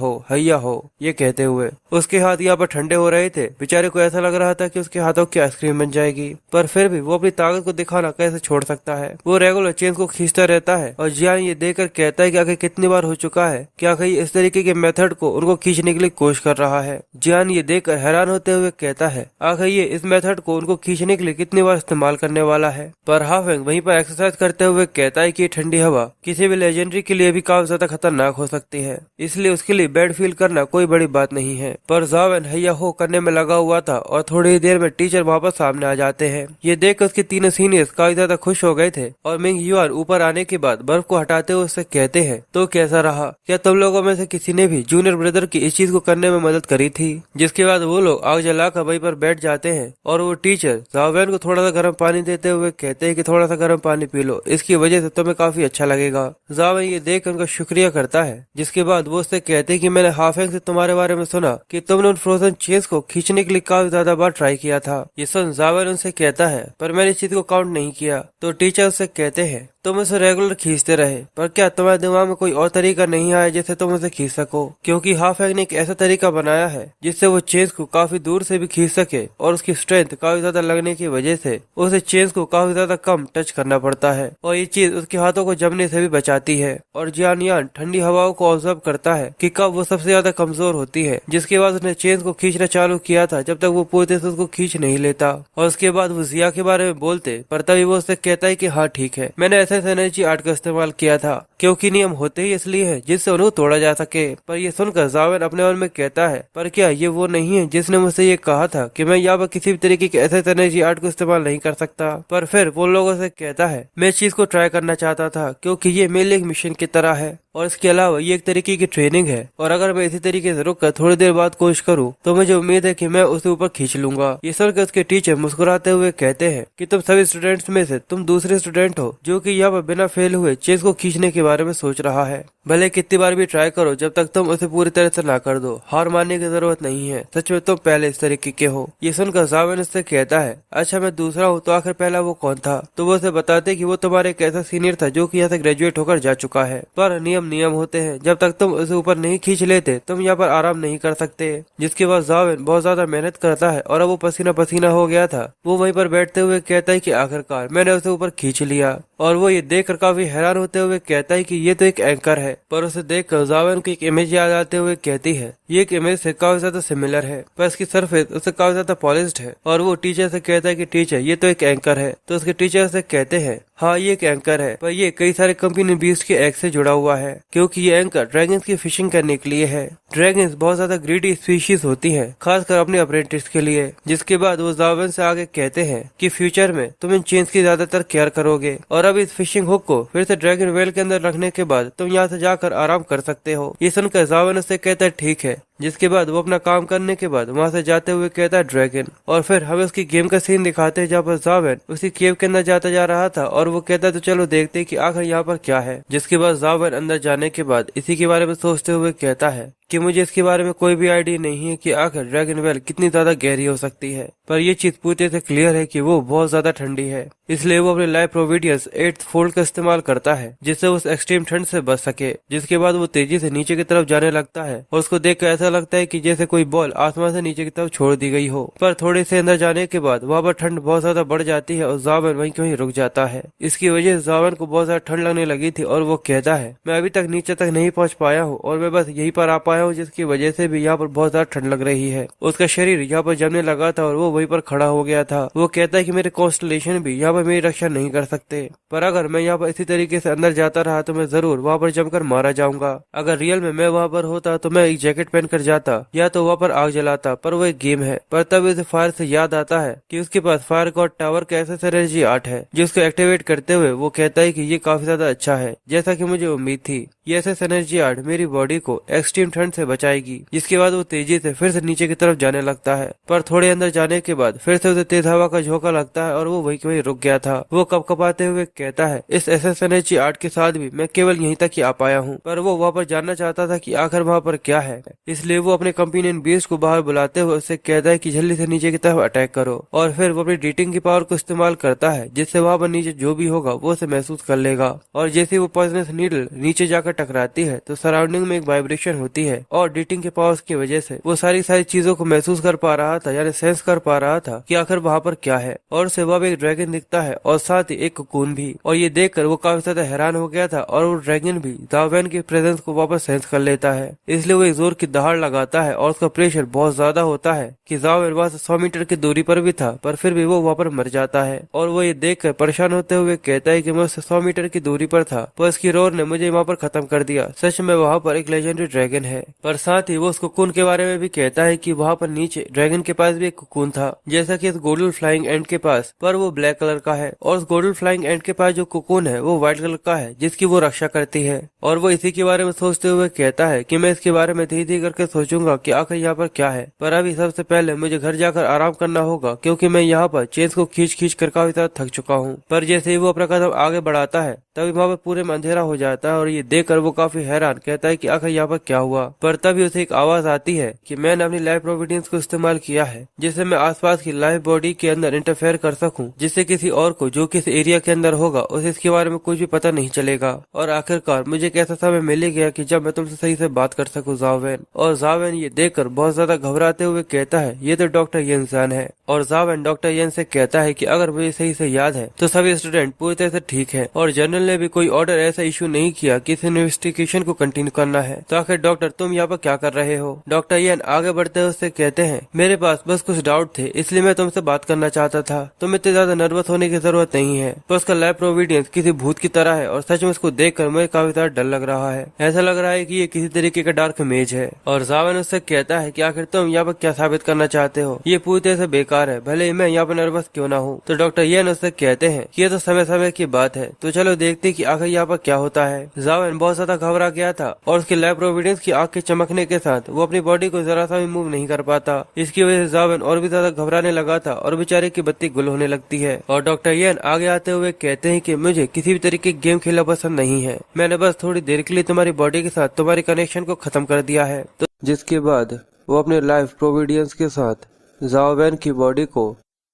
हो ये कहते हुए। उसके हाथ यहाँ पर ठंडे हो रहे थे, बेचारे को ऐसा लग रहा था कि उसके हाथों की आइसक्रीम बन जाएगी, पर फिर भी वो अपनी ताकत को दिखाना कैसे छोड़ सकता है। वो रेगुलर चेन्स को खींचता रहता है और जियान ये देखकर कहता है कि आखिर कितनी बार हो चुका है, क्या कहीं इस तरीके के मेथड को उनको खींचने के लिए कोशिश कर रहा है। जियान ये देखकर हैरान होते हुए कहता है आखिर ये इस मेथड को उनको खींचने के लिए कितनी बार इस्तेमाल करने वाला है। पर हाफेंग वहीं पर एक्सरसाइज करते हुए कहता है कि ठंडी हवा किसी भी लेजेंडरी के लिए भी काफी ज्यादा खतरनाक हो सकती है, इसलिए उसके लिए बैड फील करना कोई बड़ी बात नहीं है। पर जावेन हैया हो करने में लगा हुआ था और थोड़ी ही देर में टीचर वापस सामने आ जाते हैं। ये देखकर उसके तीनों सीनियर्स काफी ज्यादा खुश हो गए थे और मिंग युआन ऊपर आने के बाद बर्फ को हटाते हुए उससे कहते हैं तो कैसा रहा, क्या तुम लोगों में से किसी ने भी जूनियर ब्रदर की इस चीज को करने में मदद करी थी। जिसके बाद वो लोग आग जलाकर वहीं पर बैठ जाते हैं और वो टीचर जावेन को थोड़ा सा गर्म पानी देते हुए कहते हैं कि थोड़ा सा गर्म पानी पी लो, इसकी वजह से तुम्हें काफी अच्छा लगेगा। जावेन ये देख उनका शुक्रिया करता है। जिसके बाद वो उससे कहते हैं कि मैंने हाफेंग से तुम्हारे बारे में सुना कि तुमने उन फ्रोजन चेन्स को खींचने के लिए काफी ज्यादा बार ट्राई किया था। ये सुन जावेन उनसे कहता है पर मैंने इस चीज को काउंट नहीं किया। तो टीचर उससे कहते हैं तुम उसे रेगुलर खींचते रहे, पर क्या तुम्हारे दिमाग में कोई और तरीका नहीं आया जिससे तुम उसे खींच सको? क्योंकि हाफैंग ने एक ऐसा तरीका बनाया है जिससे वो चेन्स को काफी दूर से भी खींच सके, और उसकी स्ट्रेंथ काफी ज्यादा लगने की वजह से उसे चेन्स को काफी ज्यादा कम टच करना पड़ता है, और ये चीज उसके हाथों को जमने से भी बचाती है। और जियान यान ठंडी हवाओं को ऑब्जर्व करता है कि कब वो सबसे ज्यादा कमजोर होती है, जिसके बाद उसने चेन्स को खींचना चालू किया था जब तक वो पूरी तरह से उसको खींच नहीं लेता। और उसके बाद वो जिया के बारे में बोलते, पर तभी वो उससे कहता है कि हाँ ठीक है, मैंने ऐसे एनर्जी आर्ट का इस्तेमाल किया था, क्योंकि नियम होते ही इसलिए है जिससे उन्हें तोड़ा जा सके। पर ये सुनकर जावेन अपने मन में कहता है, पर क्या ये वो नहीं है जिसने मुझसे ये कहा था कि मैं यहाँ पर किसी भी तरीके के ऐसे एनर्जी आर्ट को इस्तेमाल नहीं कर सकता? पर फिर वो लोगों से कहता है, मैं इस चीज को ट्राई करना चाहता था क्योंकि ये मेरे लिए एक मिशन की तरह है, और इसके अलावा ये एक तरीके की ट्रेनिंग है, और अगर मैं इसी तरीके से रुककर थोड़ी देर बाद कोशिश करूँ तो मुझे उम्मीद है कि मैं उसे ऊपर खींच लूंगा। ये सुनकर उसके टीचर मुस्कुराते हुए कहते हैं कि तुम सभी स्टूडेंट्स में से तुम दूसरे स्टूडेंट हो जो कि यहाँ पर बिना फेल हुए चेस को खींचने के बारे में सोच रहा है। भले कितनी बार भी ट्राई करो, जब तक तुम उसे पूरी तरह से ना कर दो, हार मानने की जरूरत नहीं है। सच में तुम पहले इस तरीके के हो। ये सुनकर जावेन उससे कहता है, अच्छा मैं दूसरा हूँ तो आखिर पहला वो कौन था? तो वो उसे बताते कि वो तुम्हारे एक ऐसा सीनियर था जो कि यहाँ से ग्रेजुएट होकर जा चुका है, पर नियम नियम होते हैं, जब तक तुम उसे ऊपर नहीं खींच लेते तुम यहाँ पर आराम नहीं कर सकते। जिसके बाद जावेन बहुत ज्यादा मेहनत करता है, और अब वो पसीना पसीना हो गया था। वो वहीं पर बैठते हुए कहता है कि आखिरकार मैंने उसे ऊपर खींच लिया, और वो ये देखकर काफी हैरान होते हुए कहता है कि ये तो एक एंकर है। पर उसे देखकर जावेन को एक इमेज याद आते हुए कहती है, ये एक इमेज से काफी ज्यादा सिमिलर है, पर इसकी सरफेस उससे काफी ज्यादा पॉलिश्ड है। और वो टीचर से कहता है कि टीचर ये तो एक एंकर है। तो उसके टीचर से कहते हैं, हाँ ये एक एंकर है, पर ये कई सारे कंपनी बीस्ट के एग से जुड़ा हुआ है, क्योंकि ये एंकर ड्रैगन्स की फिशिंग करने के लिए है। ड्रैगन्स बहुत ज्यादा ग्रीडी स्पीशीज होती हैं, खासकर अपने अप्रेंटिस के लिए। जिसके बाद वो जावेन से आगे कहते हैं कि फ्यूचर में तुम इन चेन्स की ज्यादातर केयर करोगे, और अब इस फिशिंग हुक को फिर से ड्रैगन वेल के अंदर रखने के बाद तुम यहाँ से जाकर आराम कर सकते हो। ये सुनकर जावेन उससे कहता है ठीक है। जिसके बाद वो अपना काम करने के बाद वहाँ से जाते हुए कहता है ड्रैगन, और फिर हमें उसकी गेम का सीन दिखाते हैं जहाँ पर जावेन उसी केव के अंदर जाता जा रहा था, और वो कहता है तो चलो देखते हैं कि आखिर यहाँ पर क्या है। जिसके बाद जावेन अंदर जाने के बाद इसी के बारे में सोचते हुए कहता है कि मुझे इसके बारे में कोई भी आइडिया नहीं है कि आखिर ड्रैगन वेल कितनी ज्यादा गहरी हो सकती है, पर यह चीज पूरी तरह से क्लियर है कि वो बहुत ज्यादा ठंडी है। इसलिए वो अपने लाइफ प्रोविडियंस 8th फोल्ड का इस्तेमाल करता है जिससे वो उस एक्सट्रीम ठंड से बच सके। जिसके बाद वो तेजी से नीचे की तरफ जाने लगता है, और उसको देखकर ऐसा लगता है कि जैसे कोई बॉल आसमान से नीचे की तरफ छोड़ दी गई हो। पर थोड़े से अंदर जाने के बाद वहाँ पर ठंड बहुत ज्यादा बढ़ जाती है, और जावेन वहीं कहीं रुक जाता है। इसकी वजह से जावेन को बहुत ज्यादा ठंड लगने लगी थी, और वो कहता है मैं अभी तक नीचे तक नहीं पहुँच पाया हूँ, और मैं बस यहीं पर आ पाया हूँ, जिसकी वजह से भी यहाँ पर बहुत ज्यादा ठंड लग रही है। उसका शरीर यहाँ पर जमने लगा था, और वो वहीं पर खड़ा हो गया था। वो कहता है कि मेरे कॉन्स्टलेशन भी यहाँ पर मेरी रक्षा नहीं कर सकते, पर अगर मैं यहाँ पर इसी तरीके से अंदर जाता रहा तो मैं जरूर वहाँ पर जमकर मारा जाऊंगा। अगर रियल में मैं वहाँ पर होता तो मैं एक जैकेट पहन कर जाता, या तो वहाँ पर आग जलाता, पर वो एक गेम है। पर तब उसे फायर से याद आता है कि उसके पास फायर गॉड टावर का ऐसा एनर्जी आर्ट है, जिसको एक्टिवेट करते हुए वो कहता है कि ये काफी ज्यादा अच्छा है, जैसा कि मुझे उम्मीद थी। ये ऐसा एनर्जी आर्ट मेरी बॉडी को एक्सट्रीम ठंड से बचाएगी। जिसके बाद वो तेजी से फिर से नीचे की तरफ जाने लगता है, पर थोड़े अंदर जाने के बाद फिर से उसे तेज हवा का झोंका लगता है, और वो वहीं के वहीं रुक गया था। वो कपकपाते हुए कहता है इस एसएस एनर्जी आर्ट के साथ भी मैं केवल यहीं तक ही आ पाया हूँ। पर वो वहाँ पर जानना चाहता था कि आखिर वहाँ पर क्या है, इसलिए वो अपने कंपेनियन बीस्ट को बाहर बुलाते हुए उससे कहता है कि जल्दी से नीचे की तरफ अटैक करो। और फिर वो अपनी डीटिंग की पावर को इस्तेमाल करता है, जिससे वहाँ पर नीचे जो भी होगा वो उसे महसूस कर लेगा। और जैसे वो पॉइजनस नीडल नीचे जाकर टकराती है तो सराउंडिंग में एक वाइब्रेशन होती है, और डीटिंग के पावर्स की वजह से वो सारी चीजों को महसूस कर पा रहा था, यानी सेंस कर पा रहा था कि आखिर वहाँ पर क्या है। और उसे वहाँ एक ड्रैगन दिखता है, और साथ ही एक कोकून भी। और ये देखकर वो काफी ज्यादा हैरान हो गया था, और वो ड्रैगन भी जावेन की प्रेजेंस को वापस सेंस कर लेता है। इसलिए वो एक जोर की दहाड़ लगाता है, और उसका प्रेशर बहुत ज्यादा होता है कि जावेन वहाँ से 100 मीटर की दूरी पर भी था, पर फिर भी वो वहाँ पर मर जाता है। और वो ये देखकर परेशान होते हुए कहता है कि मैं उससे 100 मीटर की दूरी पर था, पर उसकी रोर ने मुझे वहाँ पर खत्म कर दिया। सच में वहाँ पर एक लेजेंडरी ड्रैगन है। पर साथ ही वो उस कोकून के बारे में भी कहता है कि वहाँ पर नीचे ड्रैगन के पास भी एक कोकून था, जैसा कि इस गोल्डन फ्लाइंग एंड के पास, पर वो ब्लैक कलर का है। और उस गोल्डन फ्लाइंग एंड के पास जो कोकून है वो व्हाइट कलर का है, जिसकी वो रक्षा करती है। और वो इसी के बारे में सोचते हुए कहता है कि मैं इसके बारे में धीरे धीरे करके सोचूंगा कि आखिर यहाँ पर क्या है, पर अभी सबसे पहले मुझे घर जाकर आराम करना होगा, क्योंकि मैं यहाँ पर चेन्स को खींच खींच कर काफी ज्यादा थक चुका हूँ। पर जैसे ही वो अपना कदम आगे बढ़ाता है तभी वहाँ पर पूरे में अंधेरा हो जाता है, और ये देखकर वो काफी हैरान कहता है कि आखिर यहाँ पर क्या हुआ। पर तभी उसे एक आवाज आती है कि मैंने अपनी लाइफ प्रोविडेंस को इस्तेमाल किया है जिससे मैं आसपास की लाइफ बॉडी के अंदर इंटरफेयर कर सकूं, जिससे किसी और को जो किस एरिया के अंदर होगा उसे इसके बारे में कुछ भी पता नहीं चलेगा। और आखिरकार मुझे एक ऐसा समय मिल ही गया कि जब मैं तुमसे सही से बात कर सकूं जावेन। और जावेन ये देखकर बहुत ज्यादा घबराते हुए कहता है ये तो डॉक्टर येन है। और जावेन डॉक्टर येन से कहता है कि अगर मुझे सही से याद है तो सभी स्टूडेंट पूरी तरह से ठीक है और जनरल ने भी कोई ऑर्डर ऐसा इशू नहीं किया कि इस इन्वेस्टिगेशन को कंटिन्यू करना है। तो आखिर डॉक्टर तुम यहाँ पर क्या कर रहे हो? डॉक्टर येन आगे बढ़ते हुए उससे कहते हैं मेरे पास बस कुछ डाउट थे इसलिए मैं तुमसे बात करना चाहता था। तुम इतने ज्यादा नर्वस होने की जरूरत नहीं है। पर उसका लैब प्रोविडेंस किसी भूत की तरह है और सच में उसको देखकर मुझे काफी ज्यादा डर लग रहा है। ऐसा लग रहा है कि ये किसी तरीके का डार्क इमेज है। और जावेन उससे कहता है कि आखिर तुम यहाँ पर क्या साबित करना चाहते हो? ये पूरी तरह से बेकार है, भले ही मैं यहाँ पर नर्वस क्यों ना हूँ। तो डॉक्टर येन उससे कहते हैं कि ये तो समय समय की बात है, तो चलो देखते कि आखिर यहाँ पर क्या होता है। जावेन बहुत ज्यादा घबरा गया था और उसके लैब प्रोविडेंस की आंख के चमकने के साथ वो अपनी बॉडी को जरा सा भी मूव नहीं कर पाता। इसकी वजह से जावेन और भी ज्यादा घबराने लगा था और बेचारे की बत्ती गुल होने लगती है। और डॉक्टर येन आगे आते हुए कहते हैं कि मुझे किसी भी तरीके की गेम खेलना पसंद नहीं है, मैंने बस थोड़ी देर के लिए तुम्हारी बॉडी के साथ तुम्हारी कनेक्शन को खत्म कर दिया है। तो जिसके बाद वो अपने लाइफ प्रोविडेंस के साथ जावेन की बॉडी को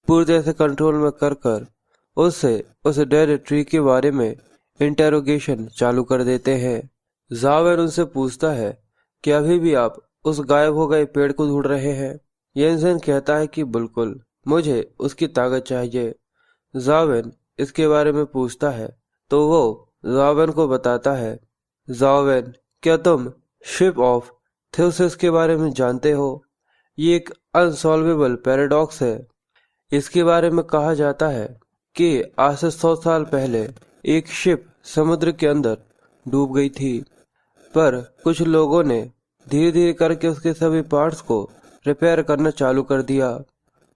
पूरी तरह से कंट्रोल में कर उससे उस डेड ट्री के बारे में इंटेरोगेशन चालू कर देते हैं। जावेन उनसे पूछता है कि अभी भी आप उस गायब हो गए पेड़ को ढूंढ रहे हैं? येनसेन कहता है कि बिल्कुल, मुझे उसकी ताकत चाहिए। जावेन इसके बारे में पूछता है तो वो जावेन को बताता है। जावेन, क्या तुम शिप ऑफ थेउसिस के बारे में जानते हो? ये एक अनसॉल्वेबल पैराडॉक्स है। इसके बारे में कहा जाता है कि आज से 100 साल पहले एक शिप समुद्र के अंदर डूब गई थी, पर कुछ लोगों ने धीरे धीरे करके उसके सभी पार्ट्स को रिपेयर करना चालू कर दिया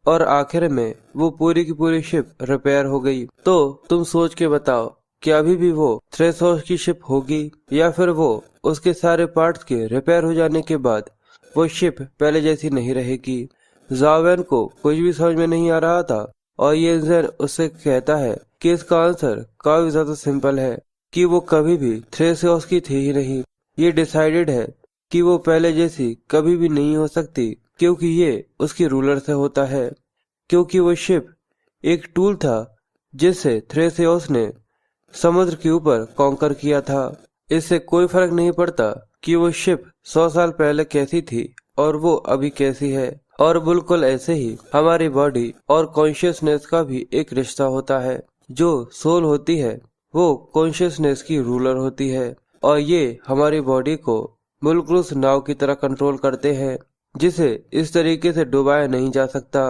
और आखिर में वो पूरी की पूरी शिप रिपेयर हो गई। तो तुम सोच के बताओ कि अभी भी वो थ्रेसोस की शिप होगी या फिर वो उसके सारे पार्ट्स के रिपेयर हो जाने के बाद वो शिप पहले जैसी नहीं रहेगी। जावेन को कुछ भी समझ में नहीं आ रहा था और येनसेन उससे कहता है कि इसका आंसर काफी ज्यादा सिंपल है कि वो कभी भी थ्रेसोस की थी ही नहीं। ये डिसाइडेड है कि वो पहले जैसी कभी भी नहीं हो सकती क्योंकि ये उसके रूलर से होता है, क्योंकि वो शिप एक टूल था जिससे थ्रेसोस ने समुद्र के ऊपर कॉन्कर किया था। इससे कोई फर्क नहीं पड़ता कि वो शिप 100 साल पहले कैसी थी और वो अभी कैसी है। और बिल्कुल ऐसे ही हमारी बॉडी और कॉन्शियसनेस का भी एक रिश्ता होता है। जो सोल होती है वो कॉन्शियसनेस की रूलर होती है और ये हमारी बॉडी को बिल्कुल उस नाव की तरह कंट्रोल करते हैं जिसे इस तरीके से डुबाया नहीं जा सकता।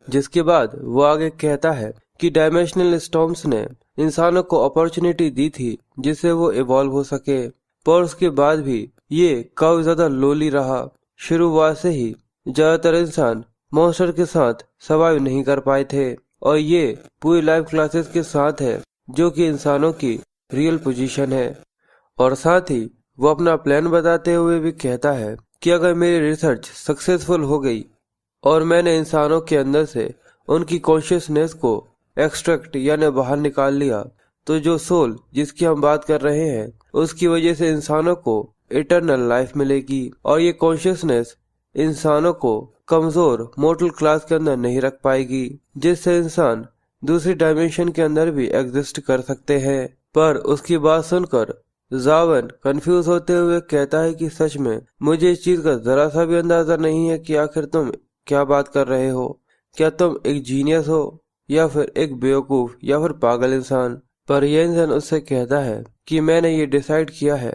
जिसके बाद वो आगे कहता है कि डायमेंशनल स्टॉर्म्स ने इंसानों को अपॉर्चुनिटी दी थी जिससे वो इवॉल्व हो सके, पर उसके बाद भी ये काफी ज्यादा लोली रहा। शुरुआत से ही ज्यादातर इंसान मॉन्स्टर के साथ सर्वाइव नहीं कर पाए थे और ये पूरी लाइफ क्लासेस के साथ है जो कि इंसानों की रियल पोजीशन है। और साथ ही वो अपना प्लान बताते हुए भी कहता है कि अगर मेरी रिसर्च सक्सेसफुल हो गई और मैंने इंसानों के अंदर से उनकी कॉन्शियसनेस को एक्सट्रैक्ट यानी बाहर निकाल लिया तो जो सोल जिसकी हम बात कर रहे हैं उसकी वजह से इंसानों को इटर्नल लाइफ मिलेगी और ये कॉन्शियसनेस इंसानों को कमजोर मोर्टल क्लास के अंदर नहीं रख पाएगी, जिससे इंसान दूसरी डायमेंशन के अंदर भी एग्जिस्ट कर सकते हैं। पर उसकी बात सुनकर जावेन कंफ्यूज होते हुए कहता है कि सच में मुझे इस चीज का जरा सा भी अंदाजा नहीं है कि आखिर तुम क्या बात कर रहे हो। क्या तुम एक जीनियस हो या फिर एक बेवकूफ या फिर पागल इंसान? पर येनसेन उससे कहता है कि मैंने ये डिसाइड किया है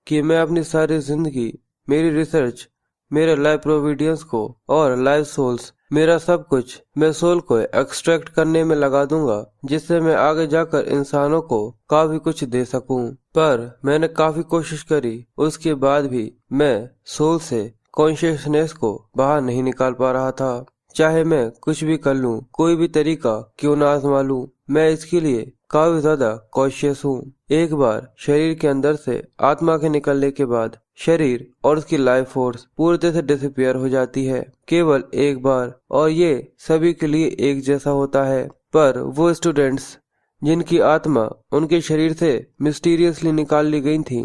कि मैं अपनी सारी जिंदगी, मेरी रिसर्च, मेरे लाइफ प्रोविडेंस को और लाइफ सोल्स, मेरा सब कुछ मैं सोल को एक्सट्रैक्ट करने में लगा दूंगा जिससे मैं आगे जाकर इंसानों को काफी कुछ दे सकूं। पर मैंने काफी कोशिश करी, उसके बाद भी मैं सोल से कॉन्शियसनेस को बाहर नहीं निकाल पा रहा था। चाहे मैं कुछ भी कर लूं, कोई भी तरीका क्यों ना आजमा लूं, मैं इसके लिए काफी ज्यादा कॉन्शियस हूँ। एक बार शरीर के अंदर से आत्मा के निकलने के बाद शरीर और उसकी लाइफ फोर्स पूरी तरह से डिसअपियर हो जाती है, केवल एक बार, और ये सभी के लिए एक जैसा होता है। पर वो स्टूडेंट्स जिनकी आत्मा उनके शरीर से मिस्टीरियसली निकाल ली गई थी,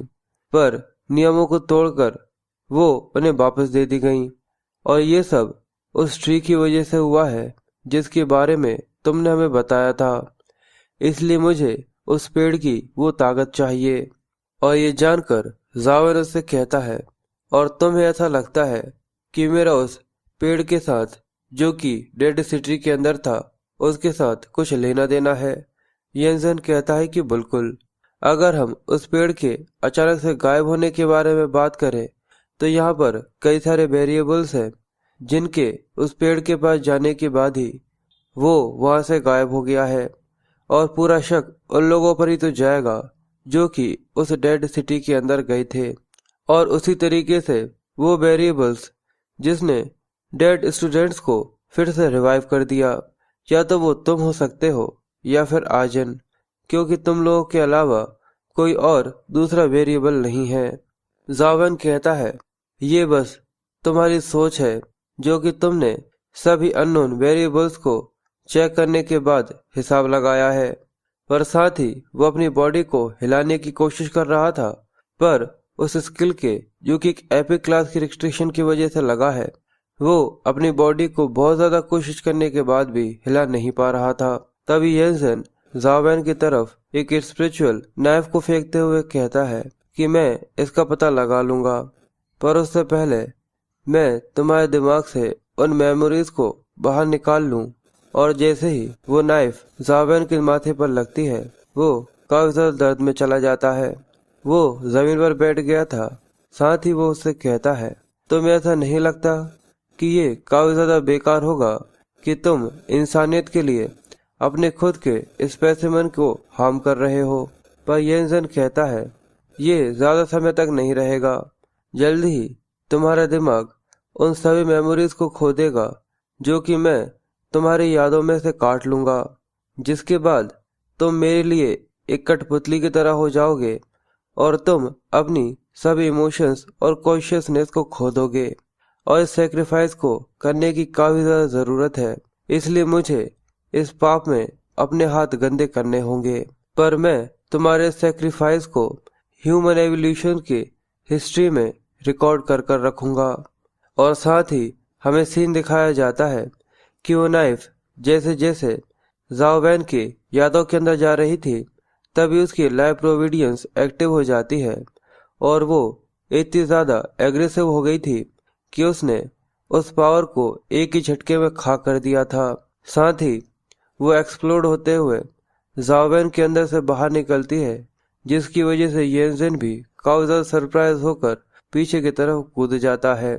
पर नियमों को तोड़कर वो उन्हें वापस दे दी गईं। और ये सब उस ट्री की वजह से हुआ है जिसके बारे में तुमने हमें बताया था। इसलिए मुझे उस पेड़ की वो ताकत चाहिए। और ये जानकर जावेन उससे कहता है, और तुम्हें ऐसा लगता है कि मेरा उस पेड़ के साथ जो कि डेड सिटी के अंदर था उसके साथ कुछ लेना देना है? येंसन कहता है कि बिल्कुल। अगर हम उस पेड़ के अचानक से गायब होने के बारे में बात करें तो यहाँ पर कई सारे वेरिएबल्स हैं जिनके उस पेड़ के पास जाने के बाद ही वो वहां से गायब हो गया है। और पूरा शक उन लोगों पर ही तो जाएगा जो कि उस डेड सिटी के अंदर गए थे। और उसी तरीके से वो वेरिएबल्स जिसने डेड स्टूडेंट्स को फिर से रिवाइव कर दिया, या तो वो तुम हो सकते हो या फिर आजन, क्योंकि तुम लोगों के अलावा कोई और दूसरा वेरिएबल नहीं है। जावेन कहता है, ये बस तुम्हारी सोच है जो कि तुमने सभी अननोन वेरिएबल्स को चेक करने के बाद हिसाब लगाया है। पर साथ ही वो अपनी बॉडी को हिलाने की कोशिश कर रहा था, पर उस स्किल के जो कि एक एपिक क्लास की रिस्ट्रिक्शन की वजह से लगा है, वो अपनी बॉडी को बहुत ज्यादा कोशिश करने के बाद भी हिला नहीं पा रहा था। तभी येंसन जावेन की तरफ एक स्पिरिचुअल नाइफ को फेंकते हुए कहता है कि मैं इसका पता लगा लूंगा, पर उससे पहले मैं तुम्हारे दिमाग से उन मेमोरीज को बाहर निकाल लूं। और जैसे ही वो नाइफ जावेन के माथे पर लगती है वो काफी ज्यादा दर्द में चला जाता है। वो जमीन पर बैठ गया था। साथ ही वो उससे कहता है, तुम्हें ऐसा नहीं लगता कि ये काफी ज्यादा बेकार होगा कि तुम इंसानियत के लिए अपने खुद के स्पेसिमन को हार्म कर रहे हो? पर येंसन कहता है, ये ज्यादा समय तक नहीं रहेगा। जल्दी ही तुम्हारा दिमाग उन सभी मेमोरीज को खो देगा जो कि मैं तुम्हारी यादों में से काट लूंगा, जिसके बाद तुम मेरे लिए एक कठपुतली की तरह हो जाओगे और तुम अपनी सभी इमोशंस और कॉन्शियसनेस को खो दोगे। और इस सेक्रीफाइस को करने की काफी ज्यादा जरूरत है, इसलिए मुझे इस पाप में अपने हाथ गंदे करने होंगे। पर मैं तुम्हारे सेक्रीफाइस को ह्यूमन एवोल्यूशन की हिस्ट्री में रिकॉर्ड कर कर रखूंगा। और साथ ही हमें सीन दिखाया जाता है कि वो नाइफ जैसे जैसे जाओवैन की यादों के अंदर जा रही थी तभी उसकी लाइफ प्रोविडियंस एक्टिव हो जाती है और वो इतनी ज्यादा एग्रेसिव हो गई थी कि उसने उस पावर को एक ही झटके में खा कर दिया था। साथ ही वो एक्सप्लोड होते हुए जाओवैन के अंदर से बाहर निकलती है, जिसकी वजह से येंसन भी काफी ज्यादा सरप्राइज होकर पीछे की तरफ कूद जाता है।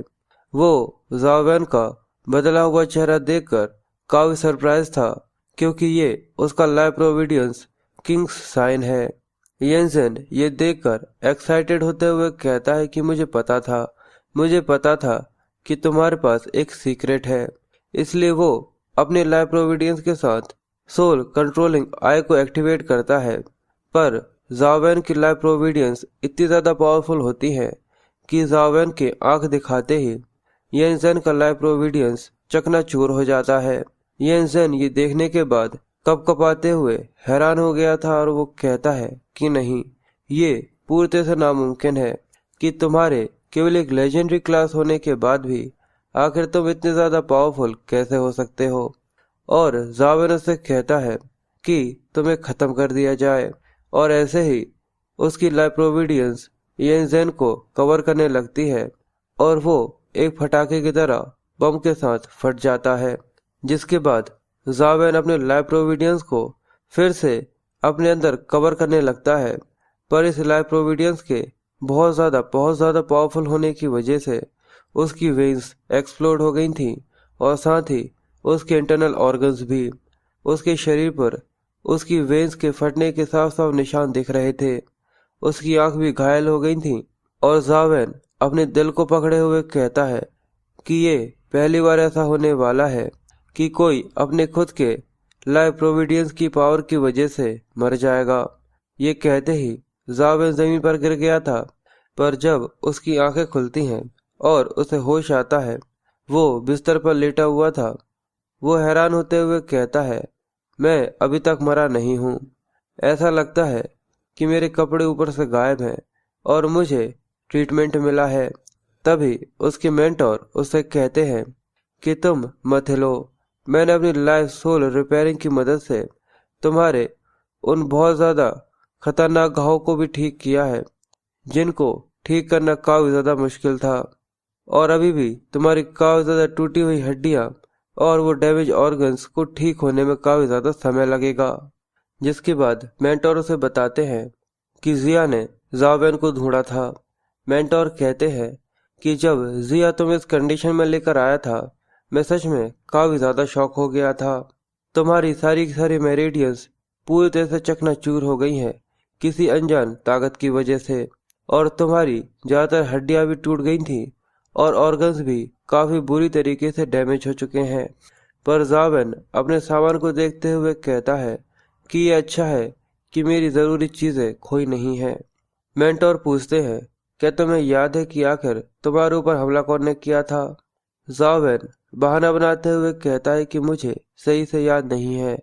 वो जाओवैन का बदला हुआ चेहरा देखकर काफी सरप्राइज था क्योंकि ये उसका लाइफ प्रोविडियंस किंग्स साइन है। येंसन ये देखकर एक्साइटेड होते हुए कहता है कि मुझे पता था कि तुम्हारे पास एक सीक्रेट है। इसलिए वो अपने लाइफ प्रोविडियंस के साथ सोल कंट्रोलिंग आई को एक्टिवेट करता है। पर जाओवैन की लाइफ प्रोविडियंस इतनी ज्यादा पावरफुल होती है कि जाओवैन के आंख दिखाते ही येंसन का लाइफ प्रोविडियंस चकनाचूर हो जाता है। येंसन ये देखने के बाद कपकपाते हुए हैरान हो गया था और वो कहता है कि नहीं, ये पूरी तरह से नामुमकिन है कि तुम्हारे केवल एक लेजेंडरी क्लास होने के बाद भी आखिर तुम इतने ज्यादा पावरफुल कैसे हो सकते हो। और जावेन उससे कहता है कि तुम्हें खत्म कर दिया जाए। और ऐसे ही उसकी लाइफ प्रोविडियंस येंसन को कवर करने लगती है और वो एक फटाके की तरह बम के साथ फट जाता है, जिसके बाद जावेन अपने लाइफ प्रोविडियंस को फिर से अपने अंदर कवर करने लगता है। पर इस लाइफ प्रोविडियंस के बहुत ज्यादा पावरफुल होने की वजह से उसकी वेन्स एक्सप्लोड हो गई थी और साथ ही उसके इंटरनल ऑर्गन्स भी। उसके शरीर पर उसकी वेन्स के फटने के साफ साफ निशान दिख रहे थे। उसकी आंख भी घायल हो गई थी। और जावेन अपने दिल को पकड़े हुए कहता है कि ये पहली बार ऐसा होने वाला है कि कोई अपने खुद के लाइफ प्रोविडियंस की पावर की वजह से मर जाएगा। ये कहते ही जावेन जमीन पर गिर गया था, पर जब उसकी आंखें खुलती हैं और उसे होश आता है, वो बिस्तर पर लेटा हुआ था। वो हैरान होते हुए कहता है, मैं अभी तक मरा नहीं हूँ। ऐसा लगता है कि मेरे कपड़े ऊपर से गायब हैं और मुझे ट्रीटमेंट मिला है। तभी उसके मेंटोर उससे कहते हैं कि तुम मत हिलो, मैंने अपनी लाइफ सोल रिपेयरिंग की मदद से तुम्हारे उन बहुत ज्यादा खतरनाक घावों को भी ठीक किया है जिनको ठीक करना काफी ज्यादा मुश्किल था, और अभी भी तुम्हारी काफी ज्यादा टूटी हुई हड्डियां और वो डैमेज ऑर्गन्स को ठीक होने में काफी ज्यादा समय लगेगा। जिसके बाद मेंटोर उसे बताते हैं कि जिया ने जावेन को ढूंढा था। मेंटोर कहते हैं कि जब जिया तुम्हें इस कंडीशन में लेकर आया था, मैं सच में काफी ज्यादा शॉक हो गया था। तुम्हारी सारी की सारी मेरिडियंस पूरी तरह से चकनाचूर हो गई हैं किसी अनजान ताकत की वजह से, और तुम्हारी ज्यादातर हड्डियां भी टूट गई थी और ऑर्गन्स भी काफी बुरी तरीके से डैमेज हो चुके हैं। पर जावेन अपने सामान को देखते हुए कहता है कि ये अच्छा है कि मेरी जरूरी चीजें खोई नहीं है। मेंटोर पूछते हैं, क्या तुम्हें याद है कि आखिर तुम्हारे ऊपर हमला कौन ने किया था? जावेन बहाना बनाते हुए कहता है कि मुझे सही से याद नहीं है,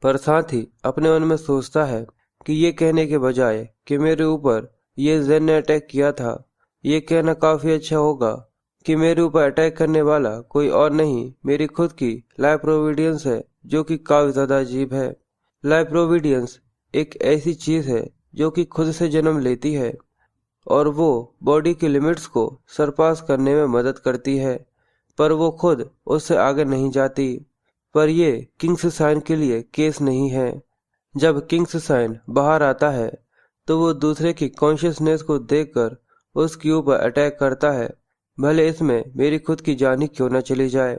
पर साथ ही अपने मन में सोचता है कि ये कहने के बजाय कि मेरे ऊपर ये जेन ने अटैक किया था, ये कहना काफी अच्छा होगा कि मेरे ऊपर अटैक करने वाला कोई और नहीं, मेरी खुद की लाइफ प्रोविडेंस है, जो कि काफी ज्यादा अजीब है। लाइफ प्रोविडेंस एक ऐसी चीज है जो कि खुद से जन्म लेती है और वो बॉडी की लिमिट्स को सरपास करने में मदद करती है, पर वो खुद उससे आगे नहीं जाती। पर ये किंग्स साइन के लिए केस नहीं है। जब किंग्स साइन बाहर आता है तो वो दूसरे की कॉन्शियसनेस को देखकर उसके ऊपर अटैक करता है, भले इसमें मेरी खुद की जान ही क्यों न चली जाए।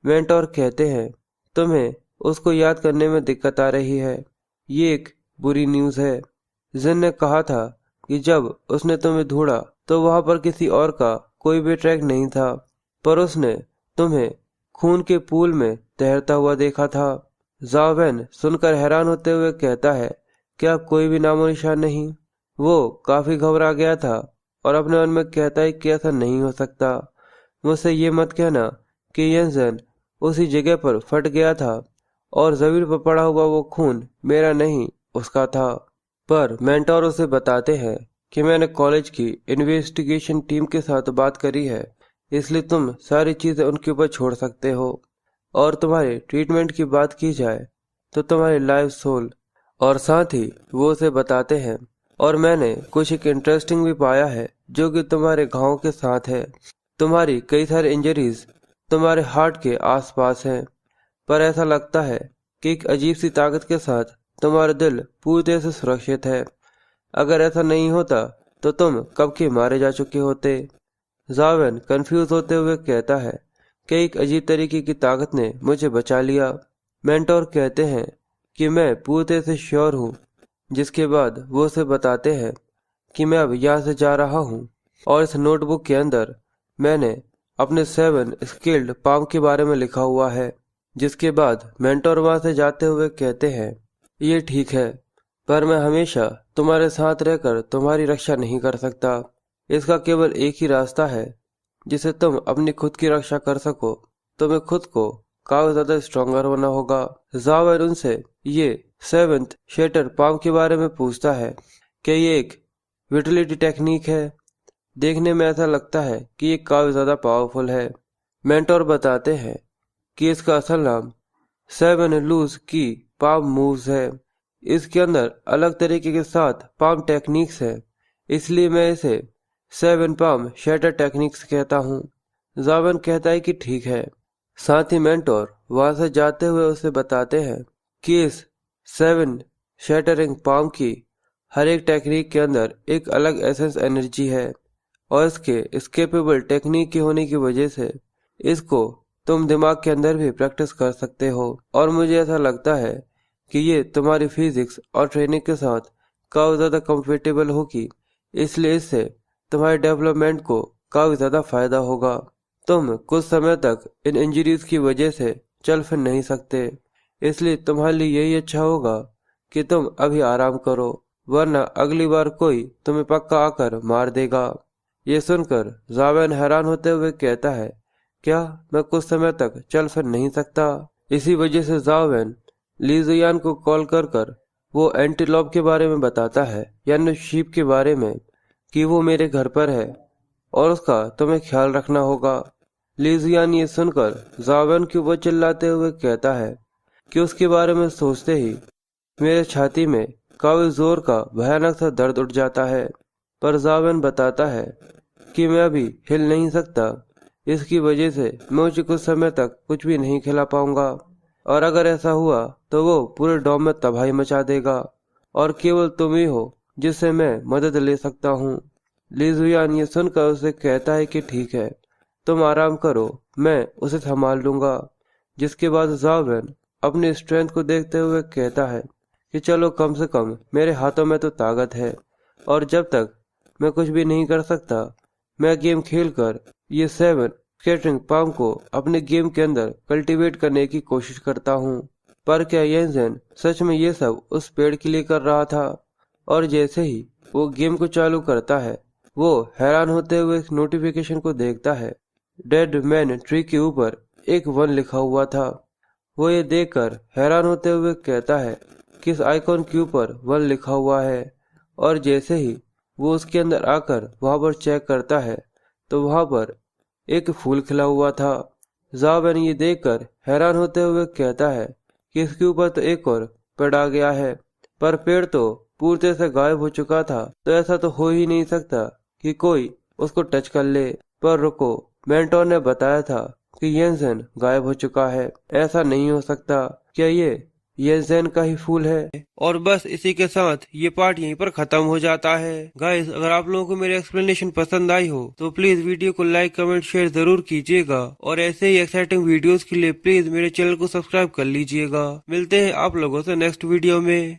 मेंटोर कहते हैं, तुम्हें उसको याद करने में दिक्कत आ रही है, ये एक बुरी न्यूज़ है। जिन ने कहा था कि जब उसने तुम्हें ढूंढा तो वहां पर किसी और का कोई भी ट्रैक नहीं था, पर उसने तुम्हें खून के पूल में तैरता हुआ देखा था। जावेन सुनकर हैरान होते हुए कहता है, क्या कोई भी नामो निशान नहीं? वो काफी घबरा गया था और अपने मन में कहता है कि ऐसा नहीं हो सकता, मुझसे ये मत कहना कि येंसेन उसी जगह पर फट गया था और जमीन पर पड़ा हुआ वो खून मेरा नहीं उसका था। पर मेंटोर उसे बताते हैं कि मैंने कॉलेज की इन्वेस्टिगेशन टीम के साथ बात करी है, इसलिए तुम सारी चीजें उनके ऊपर छोड़ सकते हो, और तुम्हारे ट्रीटमेंट की बात की जाए तो तुम्हारी लाइफ सोल, और साथ ही वो उसे बताते हैं, और मैंने कुछ एक इंटरेस्टिंग भी पाया है जो कि तुम्हारे घावों के साथ है। तुम्हारी कई सारे इंजरीज तुम्हारे हार्ट के आसपास हैं, पर ऐसा लगता है कि एक अजीब सी ताकत के साथ तुम्हारा दिल पूरी तरह से सुरक्षित है। अगर ऐसा नहीं होता तो तुम कब के मारे जा चुके होते। जावेन कंफ्यूज होते हुए कहता है कि एक अजीब तरीके की ताकत ने मुझे बचा लिया। मेंटोर कहते हैं कि मैं पूरी तरह से श्योर हूँ। जिसके बाद वो उसे बताते हैं कि मैं अब यहाँ से जा रहा हूँ, और इस नोटबुक के अंदर मैंने अपने 7 स्किल्ड पाम के बारे में लिखा हुआ है। जिसके बाद मेंटोर वहां से जाते हुए कहते हैं, ये ठीक है, पर मैं हमेशा तुम्हारे साथ रहकर तुम्हारी रक्षा नहीं कर सकता। इसका केवल एक ही रास्ता है जिसे तुम अपनी खुद की रक्षा कर सको, तुम्हें खुद को काफी ज्यादा स्ट्रॉन्गर होना होगा। जावेन उनसे ये 7th शेटर पाम के बारे में पूछता है कि ये एक विटिलिटी टेक्निक है। देखने में ऐसा लगता है कि ये काफी ज्यादा पावरफुल है। मेंटोर बताते हैं कि इसका असल नाम 7 लूज की पाम मूव्स है। इसके अंदर अलग तरीके के 7 पाम टेक्निक्स है, इसलिए मैं इसे 7 पाम शैटर टेक्निक्स कहता हूँ। जावेन कहता है कि ठीक है। साथ ही मेंटोर वहां से जाते हुए उसे बताते हैं कि इस 7 शैटरिंग पाम की हर एक टेक्निक के अंदर एक अलग एसेंस एनर्जी है, और इसके स्केपेबल टेक्निक के होने की वजह से इसको तुम दिमाग के अंदर भी प्रैक्टिस कर सकते हो, और मुझे ऐसा लगता है कि ये तुम्हारी फिजिक्स और ट्रेनिंग के साथ काफी ज्यादा कंफर्टेबल होगी, इसलिए इससे तुम्हारे डेवलपमेंट को काफी ज्यादा फायदा होगा। तुम कुछ समय तक इन इंजरीज की वजह से चल फिर नहीं सकते, इसलिए तुम्हारे लिए यही अच्छा होगा कि तुम अभी आराम करो, वरना अगली बार कोई तुम्हें पक्का आकर मार देगा। ये सुनकर जावेन हैरान होते हुए कहता है, क्या मैं कुछ समय तक चल फिर नहीं सकता? इसी वजह से जावेन ली जियान को कॉल कर वो एंटीलॉप के बारे में बताता है, यानी शीप के बारे में, कि वो मेरे घर पर है और उसका तुम्हें ख्याल रखना होगा। लीजियान ये सुनकर जावेन के ऊपर चिल्लाते हुए कहता है कि उसके बारे में सोचते ही मेरे छाती में काफी जोर का भयानक सा दर्द उठ जाता है। पर जावेन बताता है कि मैं अभी हिल नहीं सकता, इसकी वजह से मैं मुझे कुछ समय तक कुछ भी नहीं खिला पाऊंगा, और अगर ऐसा हुआ तो वो पूरे डॉम में तबाही मचा देगा और केवल तुम ही हो जिससे मैं मदद ले सकता हूँ। लीजुयान ये सुनकर उसे कहता है कि ठीक है, तुम आराम करो, मैं उसे संभाल लूंगा। जिसके बाद जावेन अपनी स्ट्रेंथ को देखते हुए कहता है कि चलो कम से कम मेरे हाथों में तो ताकत है, और जब तक मैं कुछ भी नहीं कर सकता मैं गेम खेलकर ये 7 स्केटरिंग पाम को अपने गेम के अंदर कल्टीवेट करने की कोशिश करता हूँ। पर क्या येंजन सच में ये सब उस पेड़ के लिए कर रहा था? और जैसे ही वो गेम को चालू करता है वो हैरान होते हुए एक नोटिफिकेशन को देखता है। डेड मैन ट्री के ऊपर एक 1 लिखा हुआ था। वो ये देखकर हैरान होते हुए कहता है कि इस आइकॉन के ऊपर 1 लिखा हुआ है, और जैसे ही वो उसके अंदर आकर वहां पर चेक करता है तो वहां पर एक फूल खिला हुआ था। जावेन ये देखकर हैरान होते हुए कहता है कि इसके ऊपर तो एक और पेड़ आ गया है, पर पेड़ तो पूरी तरह से गायब हो चुका था, तो ऐसा तो हो ही नहीं सकता कि कोई उसको टच कर ले। पर रुको, मेंटोर ने बताया था कि येंसेन गायब हो चुका है, ऐसा नहीं हो सकता। क्या ये जेन का ही फूल है? और बस इसी के साथ ये पार्ट यहीं पर खत्म हो जाता है। गाइस, अगर आप लोगों को मेरी एक्सप्लेनेशन पसंद आई हो तो प्लीज वीडियो को लाइक कमेंट शेयर जरूर कीजिएगा, और ऐसे ही एक्साइटिंग वीडियोस के लिए प्लीज मेरे चैनल को सब्सक्राइब कर लीजिएगा। मिलते हैं आप लोगों से नेक्स्ट वीडियो में।